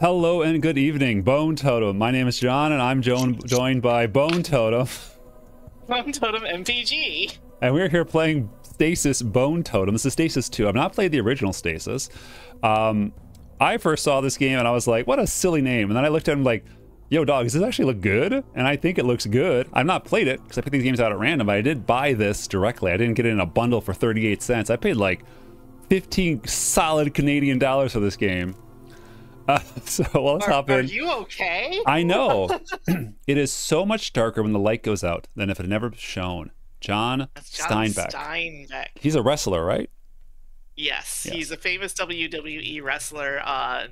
Hello and good evening, Bone Totem. My name is John, and I'm joined by Bone Totem. Bone Totem MPG. And we're here playing Stasis Bone Totem. This is Stasis 2. I've not played the original Stasis. I first saw this game and I was like, what a silly name. And then I looked at it and like, yo, dog, does this actually look good? And I think it looks good. I've not played it because I picked these games out at random, but I did buy this directly. I didn't get it in a bundle for 38 cents. I paid like 15 solid Canadian dollars for this game. So well, let's hop in. Are you okay? I know. It is so much darker when the light goes out than if it had never shone. John Steinbeck. He's a wrestler, right? Yes, yeah. He's a famous WWE wrestler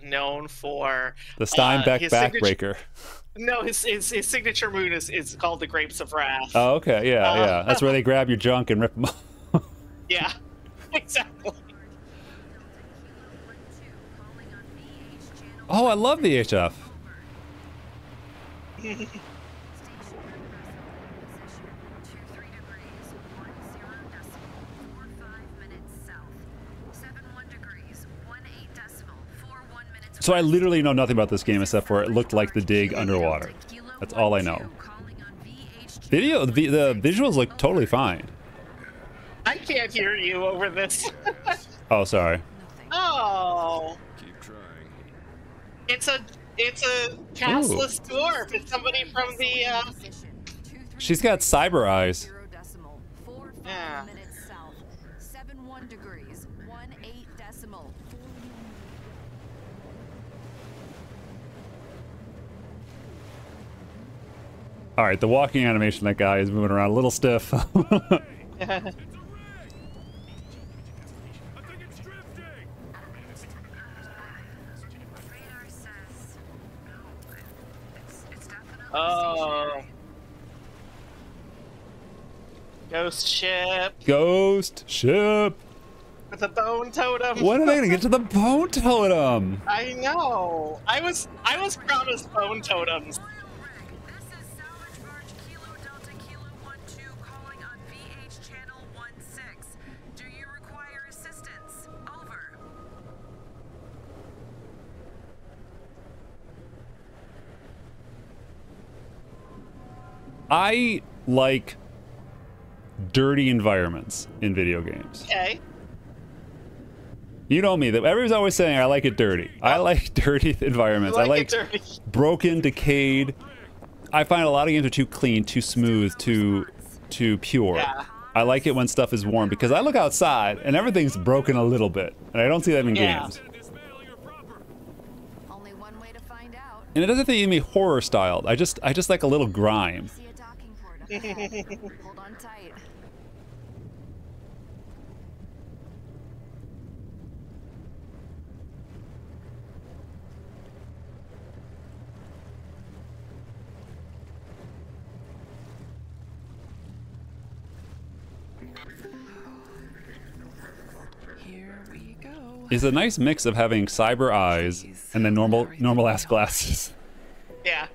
known for the Steinbeck backbreaker. No, his signature move is called the Grapes of Wrath. Oh, okay, yeah. That's where they grab your junk and rip them off. Yeah, exactly. Oh, I love the HF. So I literally know nothing about this game except for it looked like the dig underwater. That's all I know. The visuals look totally fine. I can't hear you over this. Oh, sorry. Oh. It's a castless dwarf. It's somebody from the She's got cyber eyes. Yeah. All right, the walking animation, that guy is moving around a little stiff. Oh. Ghost ship. Ghost ship. With a bone totem. When are they gonna get to the bone totem? I know. I was promised bone totems. I like dirty environments in video games. Okay. You know me, that everybody's always saying I like it dirty. I like dirty environments. I like broken, decayed. I find a lot of games are too clean, too smooth, too pure. Yeah. I like it when stuff is warm because I look outside and everything's broken a little bit, and I don't see that in games. Only one way to find out. And it doesn't have to even be horror styled. I just like a little grime. Hold on tight. Here we go. It's a nice mix of having cyber eyes and then normal ass glasses. Yeah.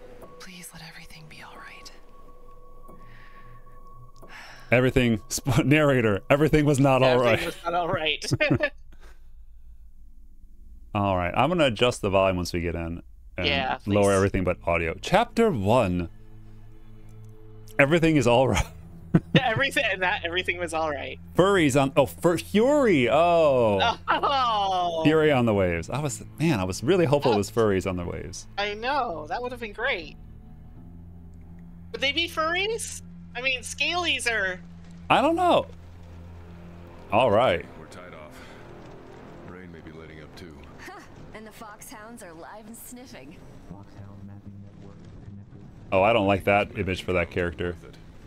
Everything, narrator, everything was not all right. Everything was not all right. All right, I'm gonna adjust the volume once we get in and please. lower everything but audio. Chapter 1. Everything is all right. Everything was all right. Furries on, Fury. Oh. Oh. Fury on the waves. I was really hopeful it was furries on the waves. I know, that would have been great. Would they be furries? I mean, scalies are... I don't know. All right. We're tied off. Rain may be letting up too. And the foxhounds are live and sniffing. Oh, I don't like that image for that character.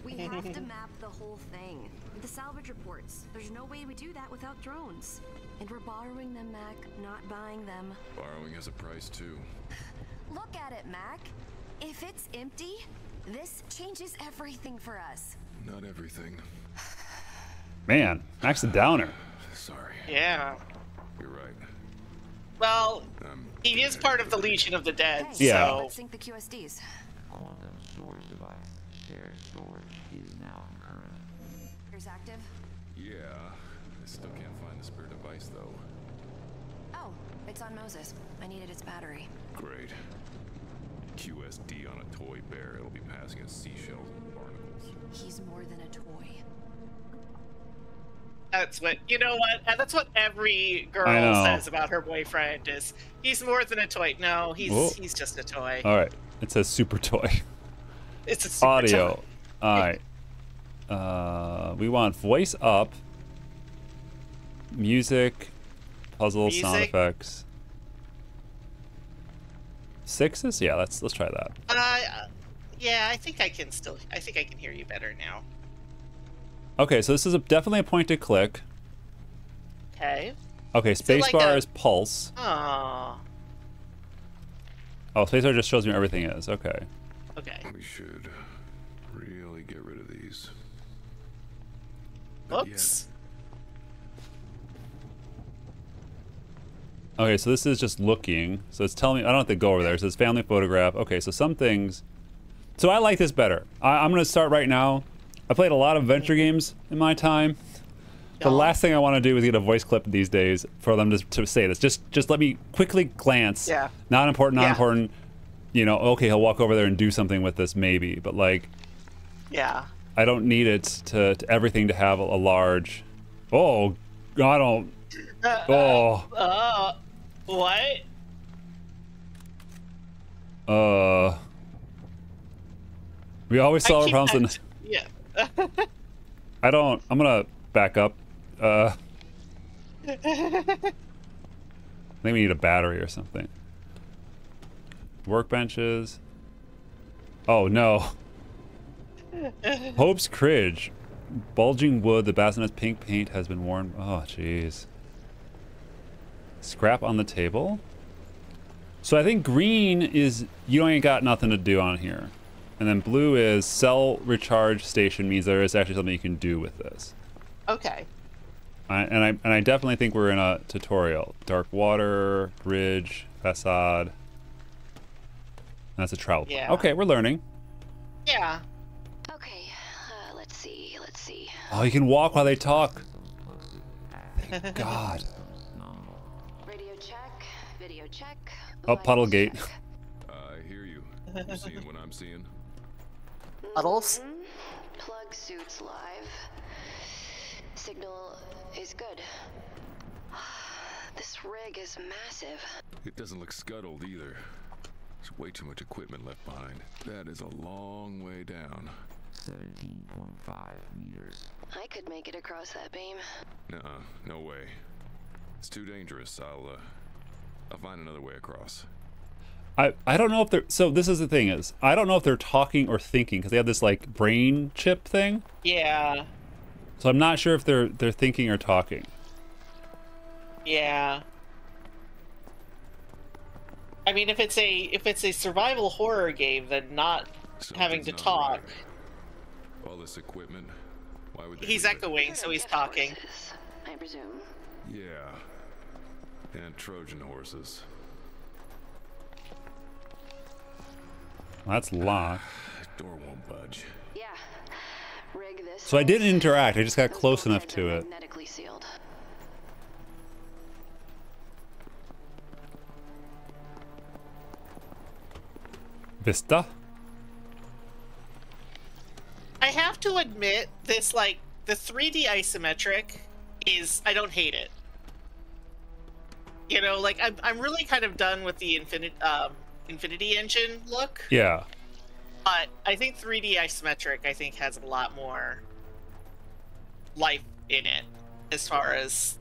We have to map the whole thing. The salvage reports. There's no way we do that without drones. And we're borrowing them, Mac, not buying them. Borrowing has a price too. Look at it, Mac. If it's empty, this changes everything for us. Not everything. Man, Mac's a downer. Sorry. Yeah. You're right. Well, he is part of the Legion of the Dead, Hey, yeah. So let's sync the QSDs. Quantum storage device. Shared storage is now current. Here's active. Yeah. I still can't find the spare device though. Oh, it's on Moses. I needed its battery. toy bear, it'll be passing us seashells and barnacles. He's more than a toy. That's what, you know what? And that's what every I girl know. says about her boyfriend is he's more than a toy. No, Whoa. he's just a toy. All right. It says super toy. It's a super Audio. toy. All right. We want voice up, music, puzzle, sound Music. effects. 6s? Yeah, let's try that. Yeah, I think I can hear you better now. Okay, so this is definitely a point to click. Okay. Okay, it like spacebar a- is pulse. Oh. Oh, spacebar just shows me where everything is. Okay. Okay. We should really get rid of these. But Oops. Okay, so this is just looking. So it's telling me, I don't have to go over there. It says family photograph. Okay, so some things. So I like this better. I'm going to start right now. I played a lot of adventure games in my time. The Oh. last thing I want to do is get a voice clip these days for them to say this. Just let me quickly glance. Yeah. Not important, not Yeah. important. You know, okay, he'll walk over there and do something with this maybe. But like, Yeah. I don't need it to everything to have a large. Oh, I don't. Oh. What? We always solve our I problems in. Yeah. I don't. I'm gonna back up. I think we need a battery or something. Workbenches. Oh no. Hope's Cridge. Bulging wood. The bassinet's pink paint has been worn. Oh jeez. Scrap on the table. So I think green is you ain't got nothing to do on here. And then blue is cell recharge station, means there is actually something you can do with this. Okay. And I definitely think we're in a tutorial. Dark water, bridge, facade. That's a travel. Yeah. Okay, we're learning. Yeah. Okay, let's see. Oh, you can walk while they talk. Thank God. Radio check, video check. Oh, vital puddle gate. check. I hear you. You seeing what I'm seeing? Puddles? Plug suits live. Signal is good. This rig is massive. It doesn't look scuttled either. There's way too much equipment left behind. That is a long way down. 17.5 meters. I could make it across that beam. Nuh-uh, no way. It's too dangerous. I'll find another way across. I don't know if they're. So this is the thing is, I don't know if they're talking or thinking because they have this like brain chip thing. Yeah. So I'm not sure if they're thinking or talking. Yeah. I mean, if it's a survival horror game, then not having to Something's not talk. right. All this equipment. Why would they He's leave it? echoing, so he's Gift talking. horses, I presume. Yeah. And Trojan horses. Well, that's locked. Door won't budge. Yeah. Rig this. So I didn't place. interact. I just got Those close enough bulkheads to are it. magnetically sealed. Vista. I have to admit, this like the 3D isometric is I don't hate it. You know, like I'm really kind of done with the Infinity Engine look, Yeah. but I think 3D isometric has a lot more life in it as far as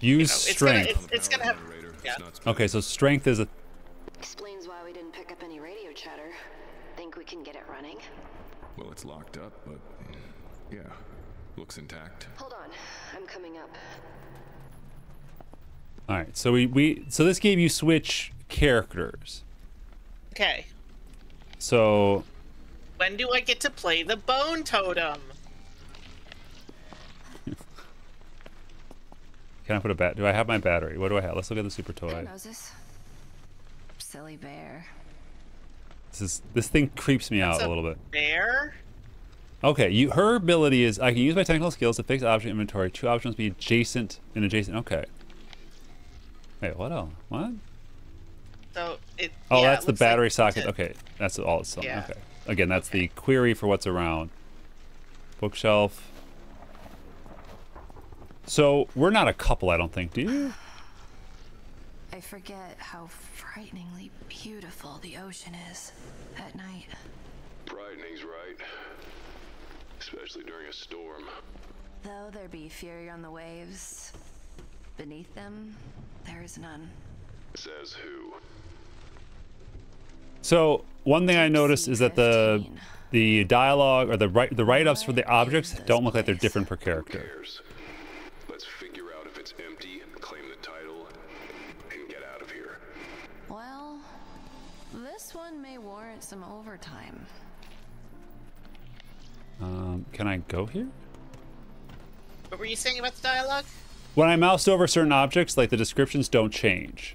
Use it's gonna- strength. it's gonna have- Generator. yeah. It's not spinning. Okay, so strength is a. Explains why we didn't pick up any radio chatter. Think we can get it running? Well, it's locked up, but yeah, looks intact. Hold on, I'm coming up. All right, so so this game you switch characters. Okay. So When do I get to play the Bone Totem? can I put a bat? Do I have my battery? What do I have? Let's look at the super Hey, toy. Moses. Silly bear. This thing creeps me out It's a little bit. Bear? Okay, her ability is I can use my technical skills to fix object inventory. Two options be adjacent and adjacent. Okay. Wait, what else? What? So it. Oh, yeah, that's it the looks like battery it's socket. a- Okay, that's all it's telling. Yeah. Okay. again, that's the query for what's around. Bookshelf. So we're not a couple, I don't think. Do you? I forget how frighteningly beautiful the ocean is at night. Frightening's right. Especially during a storm. Though there be fury on the waves, beneath them, there is none. Says who? So one thing I noticed is that the dialogue or the write-ups for the objects don't look like they're different per Who character. cares? Let's figure out if it's empty, claim the title, and get out of here. Well, this one may warrant some overtime. Can I go here? What were you saying about the dialogue? When I moused over certain objects, like the descriptions don't change.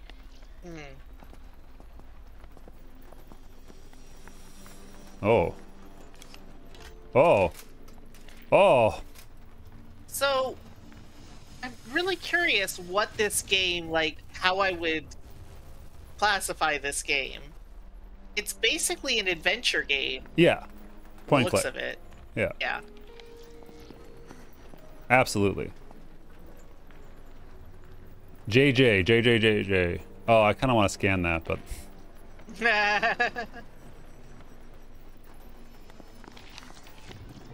Oh. Oh. Oh. So, I'm really curious what this game, like, how I would classify this game. It's basically an adventure game. Yeah. Point Looks click. of it. Yeah. Yeah. Absolutely. JJ. Oh, I kind of want to scan that, but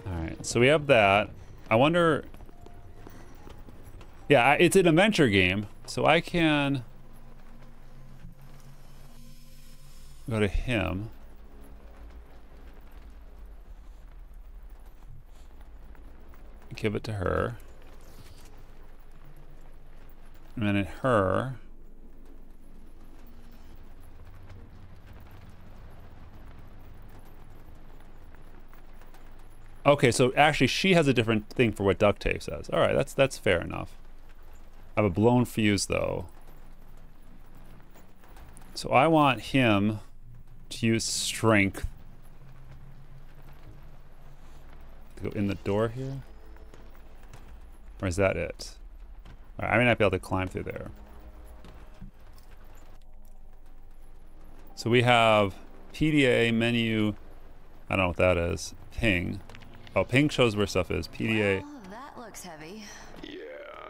all right. So we have that. I wonder. Yeah, it's an adventure game, so I can go to him. Give it to her. And then at her. Okay, so actually she has a different thing for what duct tape says. All right, that's fair enough. I have a blown fuse though. So I want him to use strength to go in the door here. Or is that it? All right, I may not be able to climb through there. So we have PDA menu. I don't know what that is. Ping. Oh, ping shows where stuff is. PDA. Well, that looks heavy. Yeah,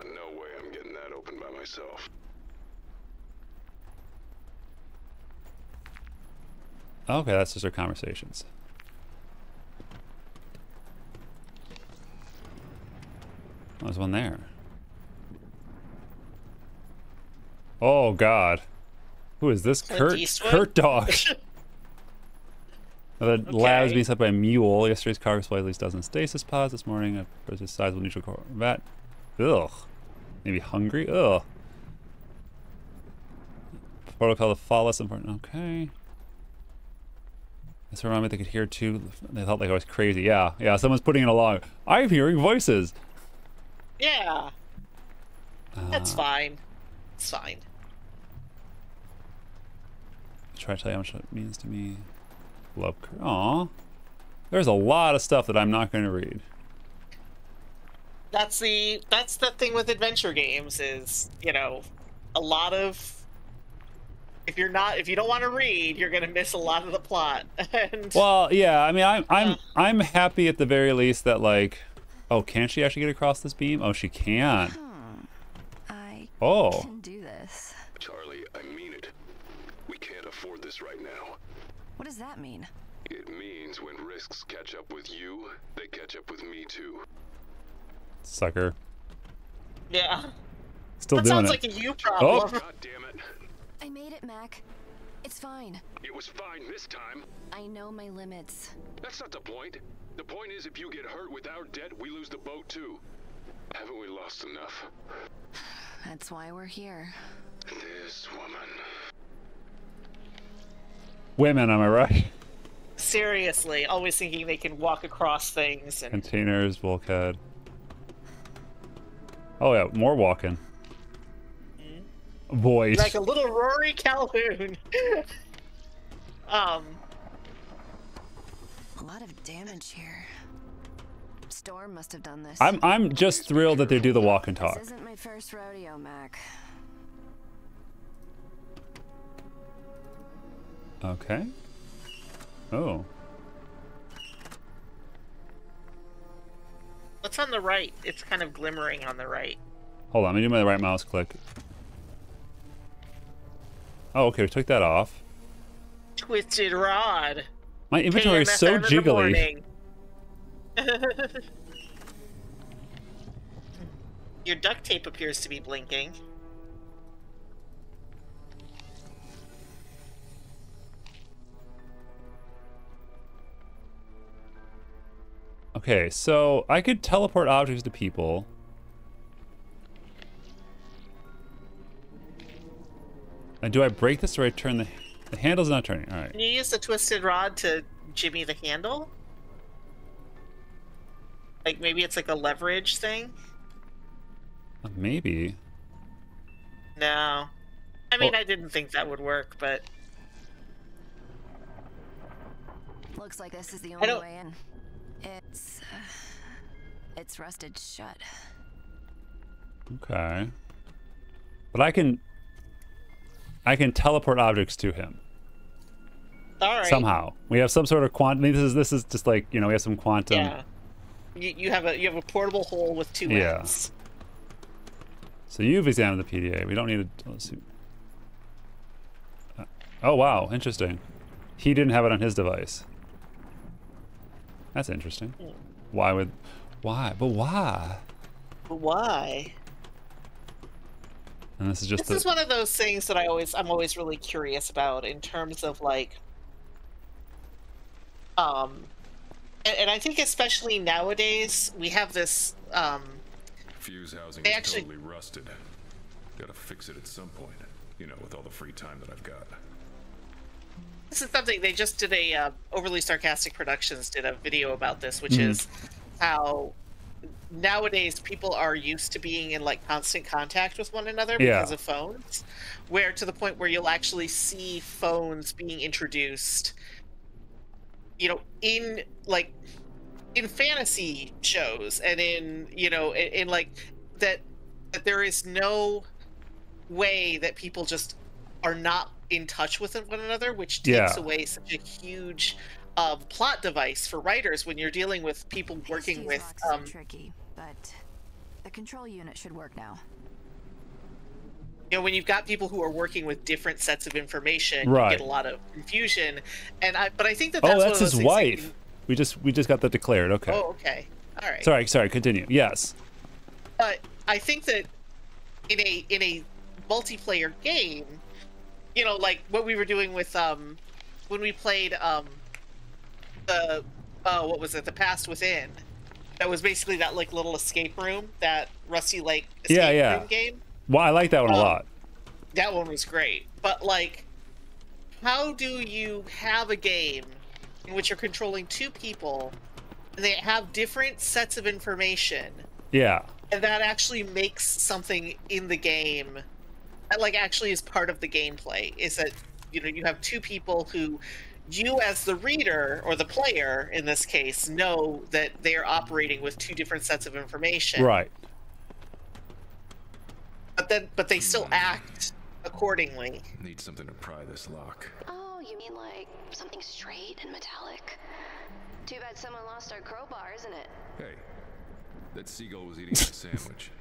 no way I'm getting that open by myself. Okay, that's just our conversations. Oh, there's one there. Oh God, who is this? Clint Eastwood? Kurt Dog. The lab is being set by a mule. Yesterday's cargo supply released dozen stasis pods. This morning, a sizable neutral core vat. Ugh. Maybe hungry. Ugh. Protocol to follow less important. Okay. This reminded me they could hear too. They felt like I was crazy. Yeah, yeah. Someone's putting it along. I'm hearing voices. Yeah. That's fine. It's fine. Try to tell you how much it means to me. Love. Aw. There's a lot of stuff that I'm not going to read. That's the thing with adventure games is, you know, a lot of if you don't want to read, you're going to miss a lot of the plot. And Well, yeah. I mean, I'm happy at the very least that like, oh, can she actually get across this beam? Oh, she can. I Oh. can do this. Charlie, I mean it. We can't afford this right now. What does that mean? It means when risks catch up with you, they catch up with me too. Sucker. yeah. Still That doing sounds it. like a you problem. God damn it. I made it, Mac. It's fine. It was fine this time. I know my limits. That's not the point. The point is if you get hurt with our debt, we lose the boat too. Haven't we lost enough? That's why we're here. This woman. Women, am I right? Seriously, always thinking they can walk across things and Containers, bulkhead. Oh yeah, more walking. Voice. like a little Rory Calhoun. A lot of damage here. Storm must have done this. I'm just thrilled that they do the walk and talk. This isn't my first rodeo, Mac. Okay. Oh. What's on the right? It's kind of glimmering on the right. Hold on, let me do my right mouse click. Oh, okay, we took that off. Twisted rod. My inventory is so KMFM in the jiggly. morning. Your duct tape appears to be blinking. Okay, so I could teleport objects to people. And do I break this or I turn the handle's not turning? All right. Can you use the twisted rod to jimmy the handle? Like maybe it's like a leverage thing? Maybe. No. I mean, Well- I didn't think that would work, but Looks like this is the I only don't- way in. It's rusted shut. Okay. But I can teleport objects to him all right. somehow. We have some sort of quantum. This is just like, you know, we have some quantum. Yeah. You have a portable hole with two Yeah. ends. So you've examined the PDA. We don't need to. Let's see. Oh wow, interesting. He didn't have it on his device. That's interesting. Why would? Why? But why? But why? And this is just. This is one of those things that I'm always really curious about in terms of like, and I think especially nowadays we have this, Fuse housing They is actually- totally rusted. Gotta fix it at some point. You know, with all the free time that I've got. this is something they just did a Overly Sarcastic Productions did a video about this, which is how nowadays people are used to being in like constant contact with one another because Yeah. of phones, where to the point where you'll actually see phones being introduced, you know, in like in fantasy shows and in, you know, in like that there is no way that people just are not in touch with one another, which takes Yeah. away such a huge plot device for writers when you're dealing with people working These with locks are tricky, but the control unit should work now. you know, when you've got people who are working with different sets of information, Right. you get a lot of confusion. But I think that Oh, that's one that's of those his things that wife. can- We just got that declared. Okay. Oh, okay, all right. Sorry. Continue. Yes. But I think that in a multiplayer game, you know, like what we were doing with when we played the what was it, The Past Within, that was basically that like little escape room, that Rusty Lake escape Yeah. room game. Well, I like that one a lot. That one was great. But like, how do you have a game in which you're controlling two people and they have different sets of information, Yeah. and that actually makes something in the game that like actually is part of the gameplay? Is that, you know, you have two people who you as the reader or the player in this case know that they're operating with two different sets of information, Right. but they still act accordingly. Need something to pry this lock. Oh, you mean like something straight and metallic? Too bad someone lost our crowbar, isn't it? Hey, that seagull was eating my sandwich.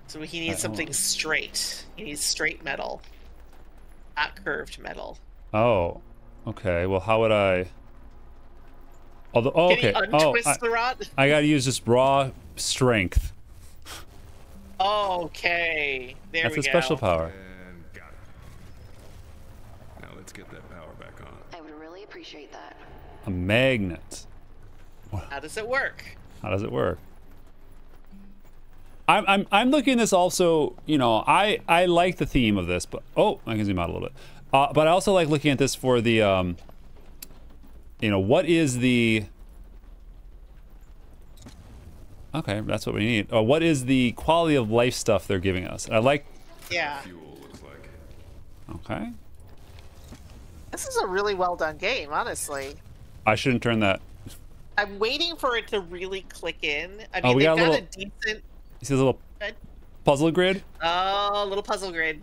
So he needs something straight. He needs straight metal, not curved metal. Oh. Okay. Well, how would I? Although. Oh, Can okay. he untwist the rod? I gotta use just raw strength. Okay, there That's we a go. special power. And got it. Now let's get that power back on. I would really appreciate that. A magnet. How does it work? How does it work? I'm looking at this also, you know, I like the theme of this, but oh, I can zoom out a little bit. But I also like looking at this for the you know, what is the okay, that's what we need. What is the quality of life stuff they're giving us? I like Yeah, Fuel looks like. okay. this is a really well done game, honestly. I shouldn't turn that. I'm waiting for it to really click in. I Oh, mean, we they've got a got a little- decent You see this little Good. puzzle grid? little puzzle grid.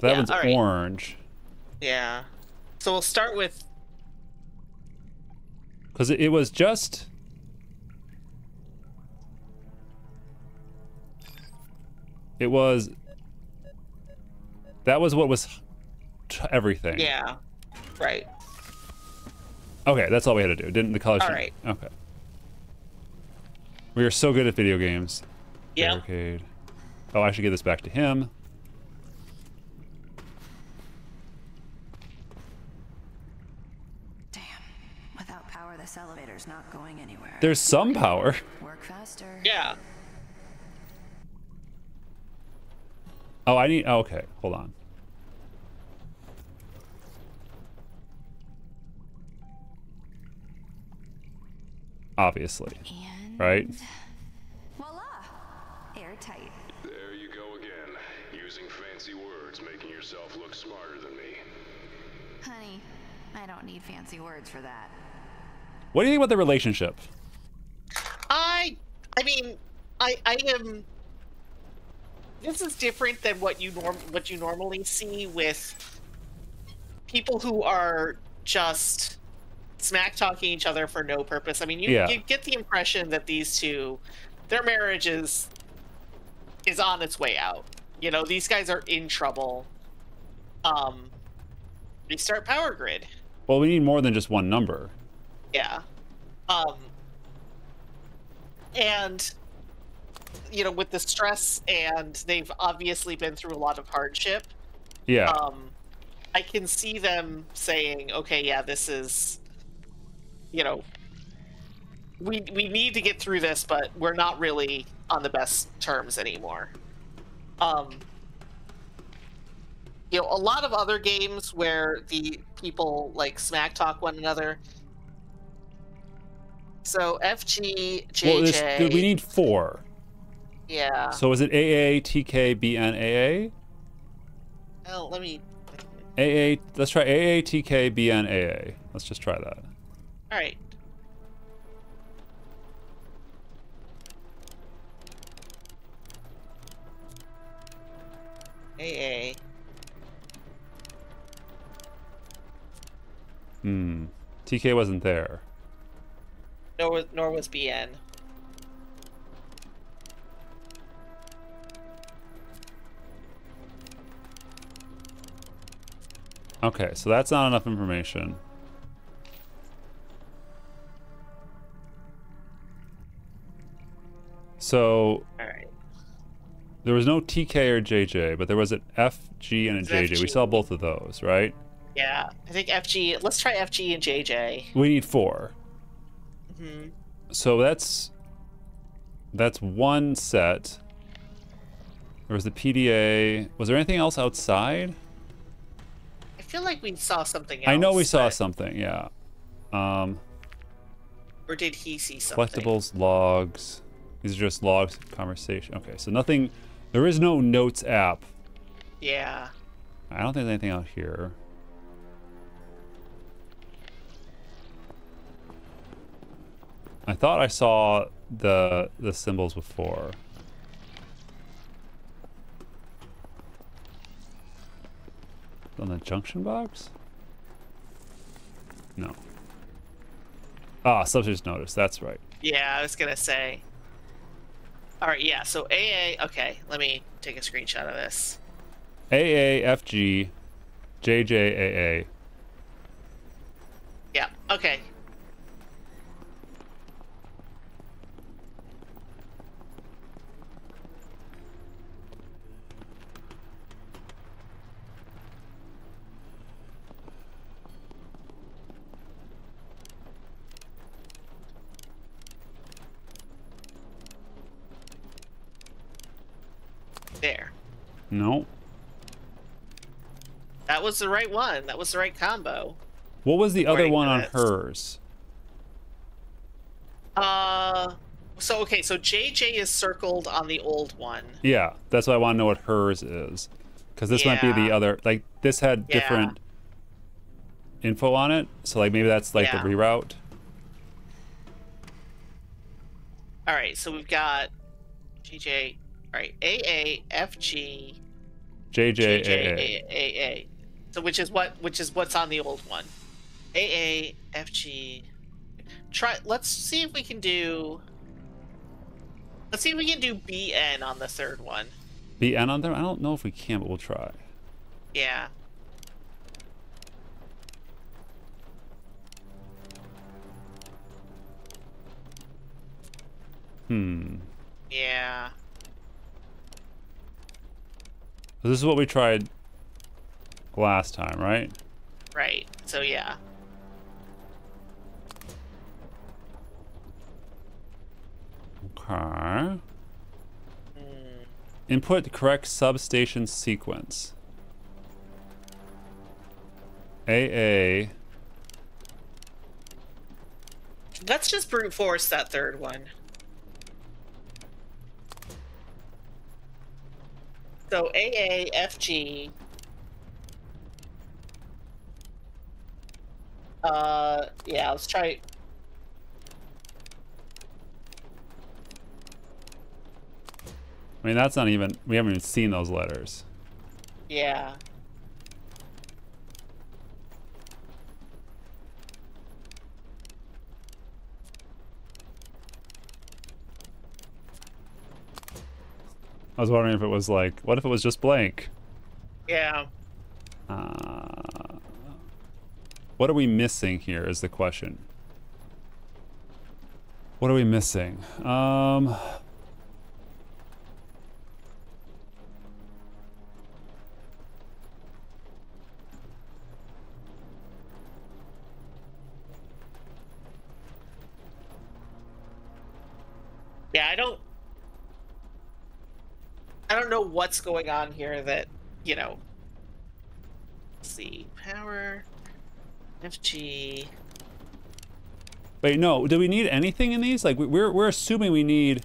That Yeah, one's all right. orange. Yeah. So we'll start with. Because it was just. It was. That was what was everything. Yeah. Right. Okay, that's all we had to do. Didn't the colors? All right. Okay. We are so good at video games. Yeah. Barricade. Oh, I should give this back to him. Damn. Without power, this elevator's not going anywhere. There's some power. Work faster. Yeah. Oh, I need. Oh, okay, hold on. Obviously, And right? voila! Airtight. There you go again, using fancy words, making yourself look smarter than me. Honey, I don't need fancy words for that. What do you think about the relationship? I mean, I am. This is different than what you normally see with people who are just smack talking each other for no purpose. I mean, you get the impression that these two, their marriage is on its way out. You know, these guys are in trouble. They start Power Grid. Well, we need more than just one number. Yeah. And you know, with the stress, and they've obviously been through a lot of hardship. Yeah. I can see them saying, okay, yeah, this is, you know, we need to get through this, but we're not really on the best terms anymore. You know, a lot of other games where the people like smack talk one another. So FG, JJ. Well, we need 4. Yeah. So is it AA, TK, BN, AA? Oh, let me. AA. Let's try AA, TK, BN, AA. Let's just try that. All right. AA. TK wasn't there. Nor was BN. Okay, so that's not enough information. So All right. there was no TK or JJ, but there was an FG and a JJ. We FG. saw both of those, right? Yeah, I think FG. Let's try FG and JJ. We need 4. Hmm. So that's one set. There was the PDA. Was there anything else outside? I feel like we saw something else. I know we saw but- something, yeah. Or did he see something? Collectibles, logs. These are just logs of conversation. Okay, so nothing. There is no notes app. Yeah. I don't think there's anything out here. I thought I saw the symbols before. On the junction box? No. Ah, substitute notice. That's right. Yeah, I was gonna say. All right. Yeah. So AA. Okay. Let me take a screenshot of this. AAFG, JJAA. Yeah. Okay. There. No. That was the right one. That was the right combo. What was the other According one to on this. hers? So okay, so JJ is circled on the old one. Yeah, that's why I want to know what hers is. Because this might be the Yeah. other, like, this had Yeah. different info on it. So, like, maybe that's, like, Yeah. the reroute. All right, so we've got JJ. All right, AA, FG, JJAA. So which is what's on the old one. AAFG. Let's see if we can do BN on the third one. BN on there? I don't know if we can, but we'll try. Yeah. Yeah. This is what we tried last time, right? Right. So yeah. Okay. Input the correct substation sequence. AA. Let's just brute force that third one. So AAFG. Yeah, let's try. I mean, that's not even, we haven't even seen those letters. Yeah. I was wondering if it was like, what if it was just blank? Yeah. What are we missing here is the question. What are we missing? Yeah, I don't know what's going on here that, you know. Let's see. Power. FG. Wait, no. Do we need anything in these? Like, we're assuming we need.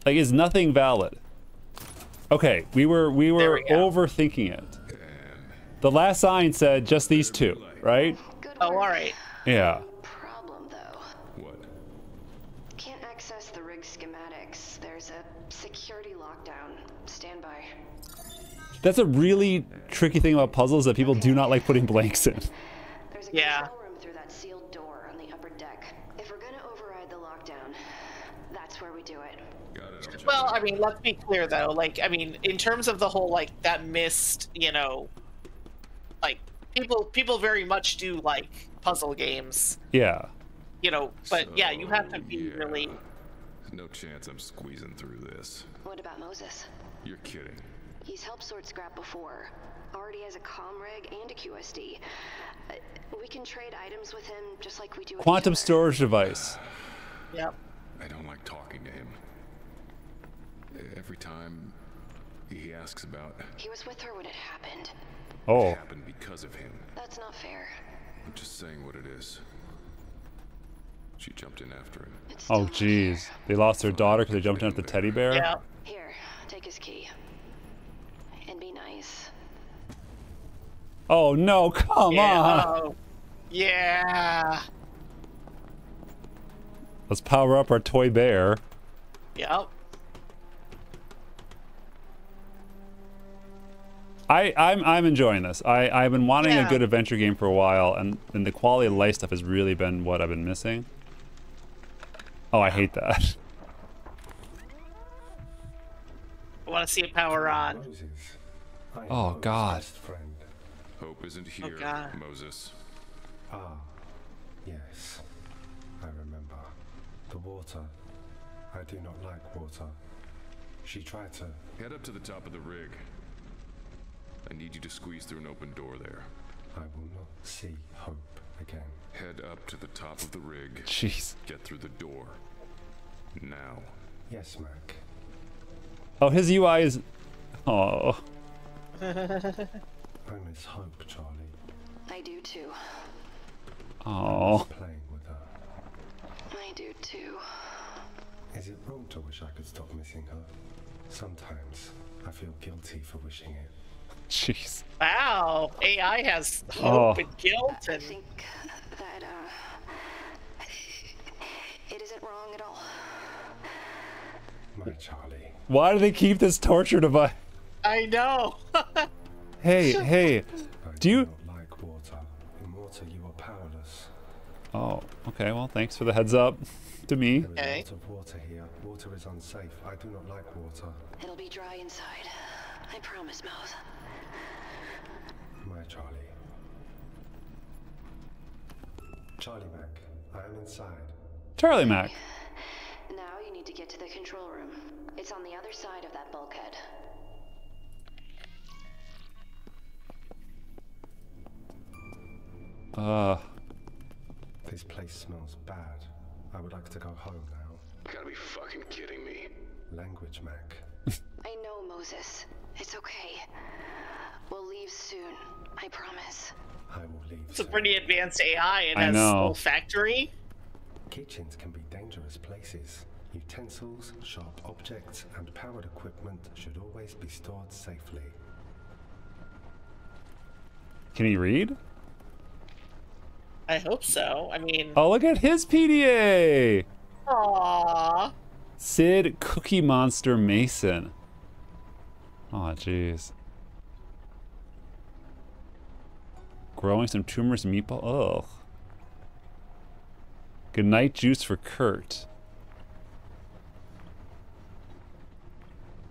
Like, is nothing valid? Okay, we were overthinking it. The last sign said just these two, right? Oh, all right. Yeah. Problem though. What? Can't access the rig schematics. There's a security lockdown. Stand by. That's a really tricky thing about puzzles that people do not like putting blanks in. There's a Yeah. control room through that sealed door on the upper deck. If we're gonna override the lockdown, that's where we do it. Got it. I'll check Well, it out. I mean, let's be clear though. Like, I mean, in terms of the whole like that missed, you know, like people very much do like puzzle games, Yeah. you know. But yeah, you have to be yeah. really. There's no chance I'm squeezing through this. What about Moses? You're kidding. He's helped sort scrap before. Already has a comm rig and a QSD. We can trade items with him just like we do with Quantum each other. storage device. Yep. I don't like talking to him. Every time he asks about He was with her when it happened. Oh. it happened because of him. That's not fair. I'm just saying what it is. She jumped in after him. It's still Oh, not jeez. fair. They lost their daughter because they jumped in at the teddy bear? Yeah. Here, take his key. And be nice. Oh, no. Come Yeah. on. Oh. Yeah. Let's power up our toy bear. Yep. I'm enjoying this. I've been wanting a Yeah. good adventure game for a while, and the quality of life stuff has really been what I've been missing. Oh, I hate that. I want to see it power on. Moses, I am Oh, Hope's God. best friend. Hope isn't here, God. Moses. Ah, yes, I remember. The water. I do not like water. She tried to. Head up to the top of the rig. I need you to squeeze through an open door there. I will not see Hope again. Head up to the top of the rig. Jeez. Get through the door. Now. Yes, Mac. Oh, his UI is... Oh. I miss Hope, Charlie. I do too. Oh. Playing with her. I do too. Is it wrong to wish I could stop missing her? Sometimes I feel guilty for wishing it. Jeez. Wow. AI has hope Oh. and guilt I and. think that, it isn't wrong at all. My Charlie. Why do they keep this torture device? I know. Hey, hey. I Do you... not like water. In water, you are powerless. Oh, okay. Well, thanks for the heads up to me. There is a Okay. lot of water here. Water is unsafe. I do not like water. It'll be dry inside. I promise, Mouse. My Charlie. Charlie Mac, I am inside. Charlie Mac. Now you need to get to the control room. It's on the other side of that bulkhead. This place smells bad. I would like to go home now. Gotta be fucking kidding me. Language, Mac. I know, Moses. It's okay. We'll leave soon. I promise. I will leave. It's a soon. pretty advanced AI and I has know. olfactory. Kitchens can be dangerous places. Utensils, sharp objects, and powered equipment should always be stored safely. Can he read? I hope so. I mean, Oh, look at his PDA! aww. Sid Cookie Monster Mason. Oh, jeez. Growing some tumors and meatball. Ugh. Good night juice for Kurt.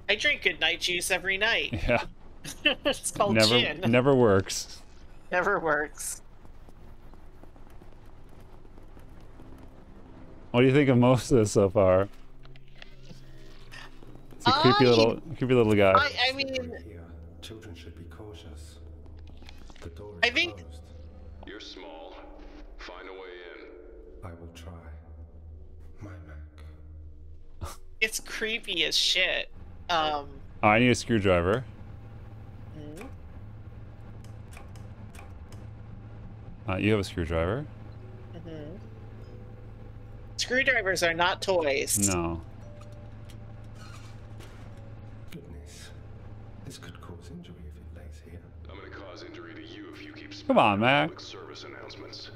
I drink good night juice every night. Yeah. It's called Never, gin. never works. Never works. What do you think of most of this so far? It's a creepy little guy. I mean, Here, children should be cautious. The door is I think- closed. You're small. Find a way in. I will try. My Mac. it's creepy as shit. Oh, I need a screwdriver. You have a screwdriver? Screwdrivers are not toys. No. Goodness. This could cause injury if it lays here. I'm gonna cause injury to you if you keep Come on, spamming Mac. public service announcements.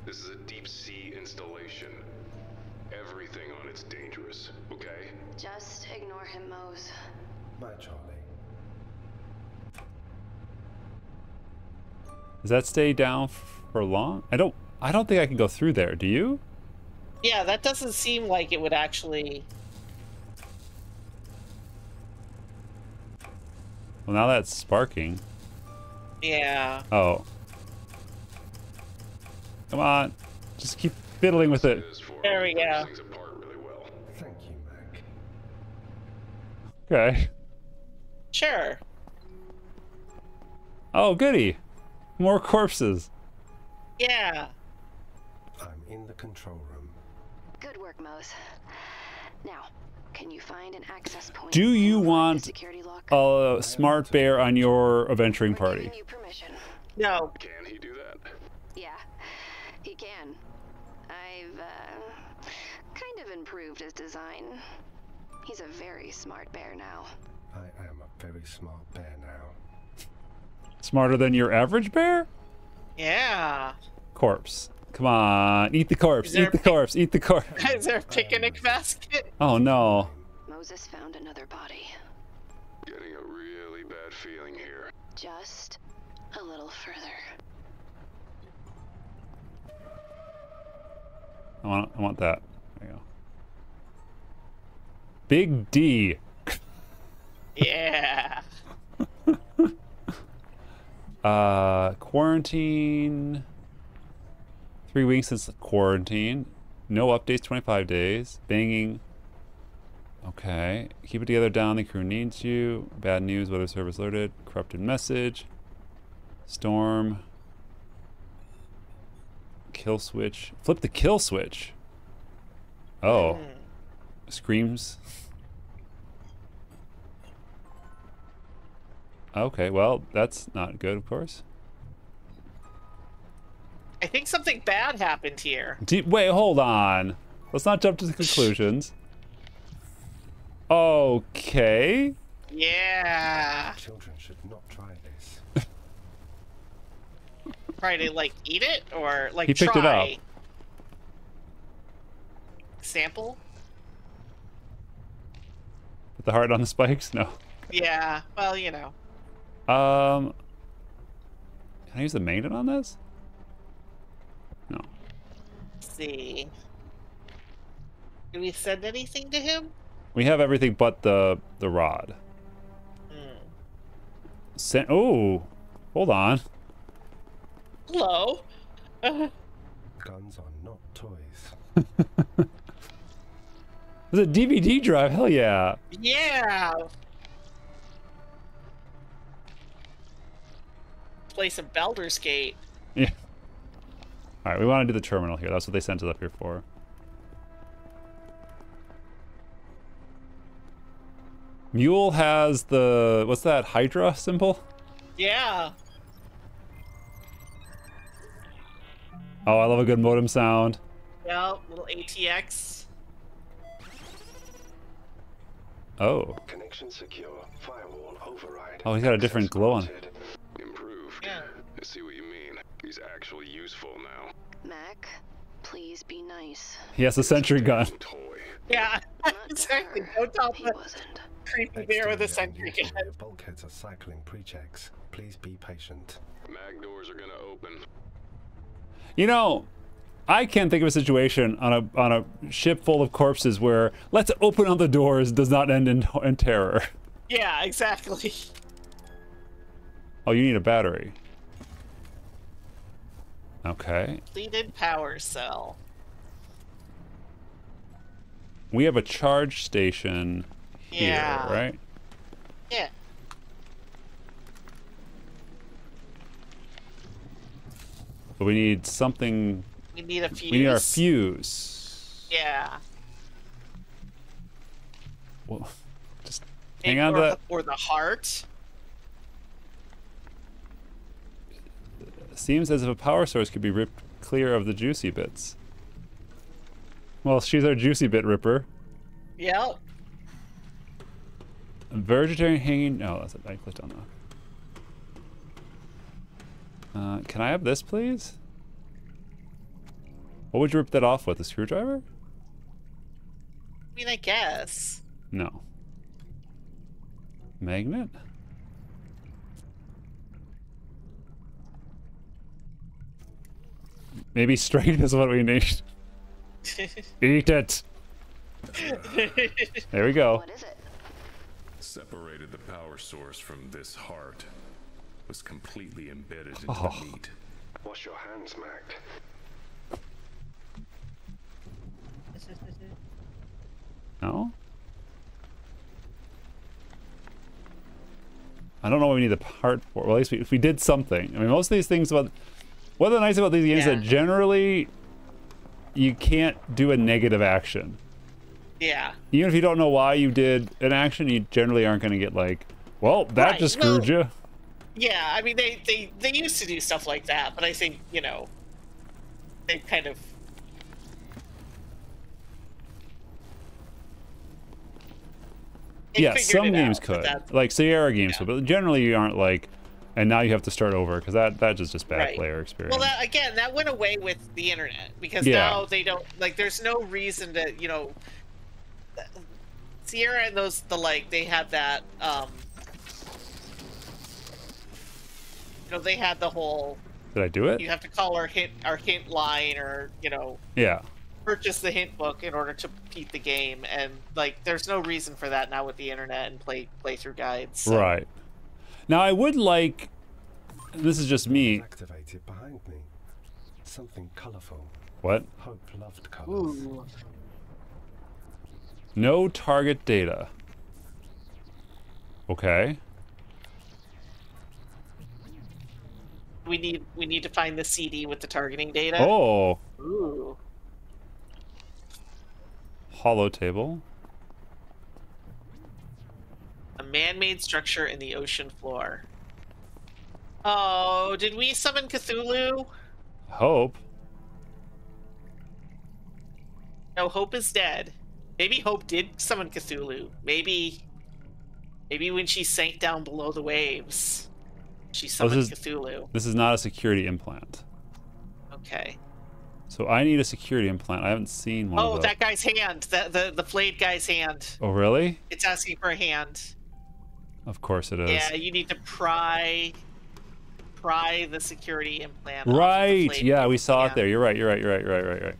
This is a deep sea installation. Everything on it's dangerous, okay? Just ignore him, Mose. My Charlie. Does that stay down for long? I don't think I can go through there. Do you? Yeah, that doesn't seem like it would actually. Well, now that's sparking. Yeah. Oh. Come on. Just keep fiddling with it. As for There we pulling go. things apart really well. Thank you, Mac. Okay. Sure. Oh, goody. More corpses. Yeah. I'm in the control room. Good work, Mose. Now, can you find an access point? Do you and unlock the want security lock? a smart bear on your adventuring We're party? giving you permission. No. Can he do that? Yeah, he can. I've kind of improved his design. He's a very smart bear now. I am a very smart bear now. Smarter than your average bear? Yeah. Corpse. Come on. Eat the corpse. Is there Eat the corpse. Eat the corpse. Is there a picnic basket? Oh, no. Moses found another body. Getting a really bad feeling here. Just a little further. I want that. There you go. Big D. Yeah. Quarantine. 3 weeks since quarantine. No updates, 25 days. Banging. Okay. Keep it together down. The crew needs you. Bad news. Weather service alerted. Corrupted message. Storm. Kill switch. Flip the kill switch. Oh. Screams. Okay, well, that's not good, of course. I think something bad happened here. Wait, hold on. Let's not jump to the conclusions. Okay. Yeah. Children should not try this. Try to like eat it or like He picked it try. up. Sample? Put the heart on the spikes? No. Yeah, well, you know. Can I use the magnet on this? No. Let's see. Did we send anything to him? We have everything but the rod. Oh, hold on. Hello. Guns are not toys. There's a DVD drive. Hell yeah. Yeah. Play some Baldur's Gate. Yeah. All right, we want to do the terminal here. That's what they sent us up here for. Mule has the, what's that, Hydra symbol? Yeah. Oh, I love a good modem sound. Yeah, little ATX. Oh. Connection secure. Firewall override. Oh, he's got a different glow on. Improved. Yeah. I see what you mean. He's actually useful now. Mac, please be nice. He has a sentry gun. Toy. Yeah, Not exactly. her. Don't top He the wasn't. creepy bear with a sentry gun. The bulkheads are cycling pre-checks. Please be patient. Mag doors are gonna open. You know, I can't think of a situation on a ship full of corpses where let's open all the doors does not end in terror. Yeah, exactly. Oh, you need a battery. Okay. Completed power cell. We have a charge station here, Yeah. right? Yeah. But we need something. We need a fuse. We need our fuse. Yeah. Well, just hang on to or, that. or the heart. Seems as if a power source could be ripped clear of the juicy bits. Well, she's our juicy bit ripper. Yep. A vegetarian hanging. Oh, that's it. I clicked on that. Can I have this, please? What would you rip that off with? A screwdriver? I mean, I guess. No. Magnet? Maybe straight is what we need. Eat it! There we go. What is it? Separated the power source from this heart. Was completely embedded into Oh. the meat. Wash your hands, Mac. No? I don't know what we need the part for. Well, at least if we did something. I mean, most of these things about... One of the nice about these games is that generally you can't do a negative action. Yeah. Even if you don't know why you did an action, you generally aren't going to get like, well, that Right, just screwed you. Yeah, I mean, they used to do stuff like that, but I think, you know, they kind of... they Yeah, figured some it games out, but could. that- Like Sierra games Yeah. could, but generally you aren't like, and now you have to start over, because that is just bad Right. player experience. Well, that, again, that went away with the internet, because Yeah. now they don't, like, there's no reason to, you know... Sierra and those, they had that, you know, they had the whole, Did I do it? you have to call our hint line, or, you know, Yeah. purchase the hint book in order to beat the game, and like there's no reason for that now with the internet and playthrough guides. So. Right. Now I would like, this is just me. Activated behind me. Something colourful. What? Hope loved colours. Ooh. No target data. Okay. We need to find the CD with the targeting data. Oh, Ooh. hollow table. A man-made structure in the ocean floor. Oh, did we summon Cthulhu? Hope. No, Hope is dead. Maybe Hope did summon Cthulhu. Maybe when she sank down below the waves, she summoned Cthulhu. This is not a security implant. Okay. So I need a security implant. I haven't seen one of Oh, those. that guy's hand. The flayed guy's hand. Oh, really? It's asking for a hand. Of course it is. Yeah, you need to pry the security implant off of the Right. plate. Yeah, we saw Yeah. it there. You're right. You're right. You're right. You're right. Right. Right.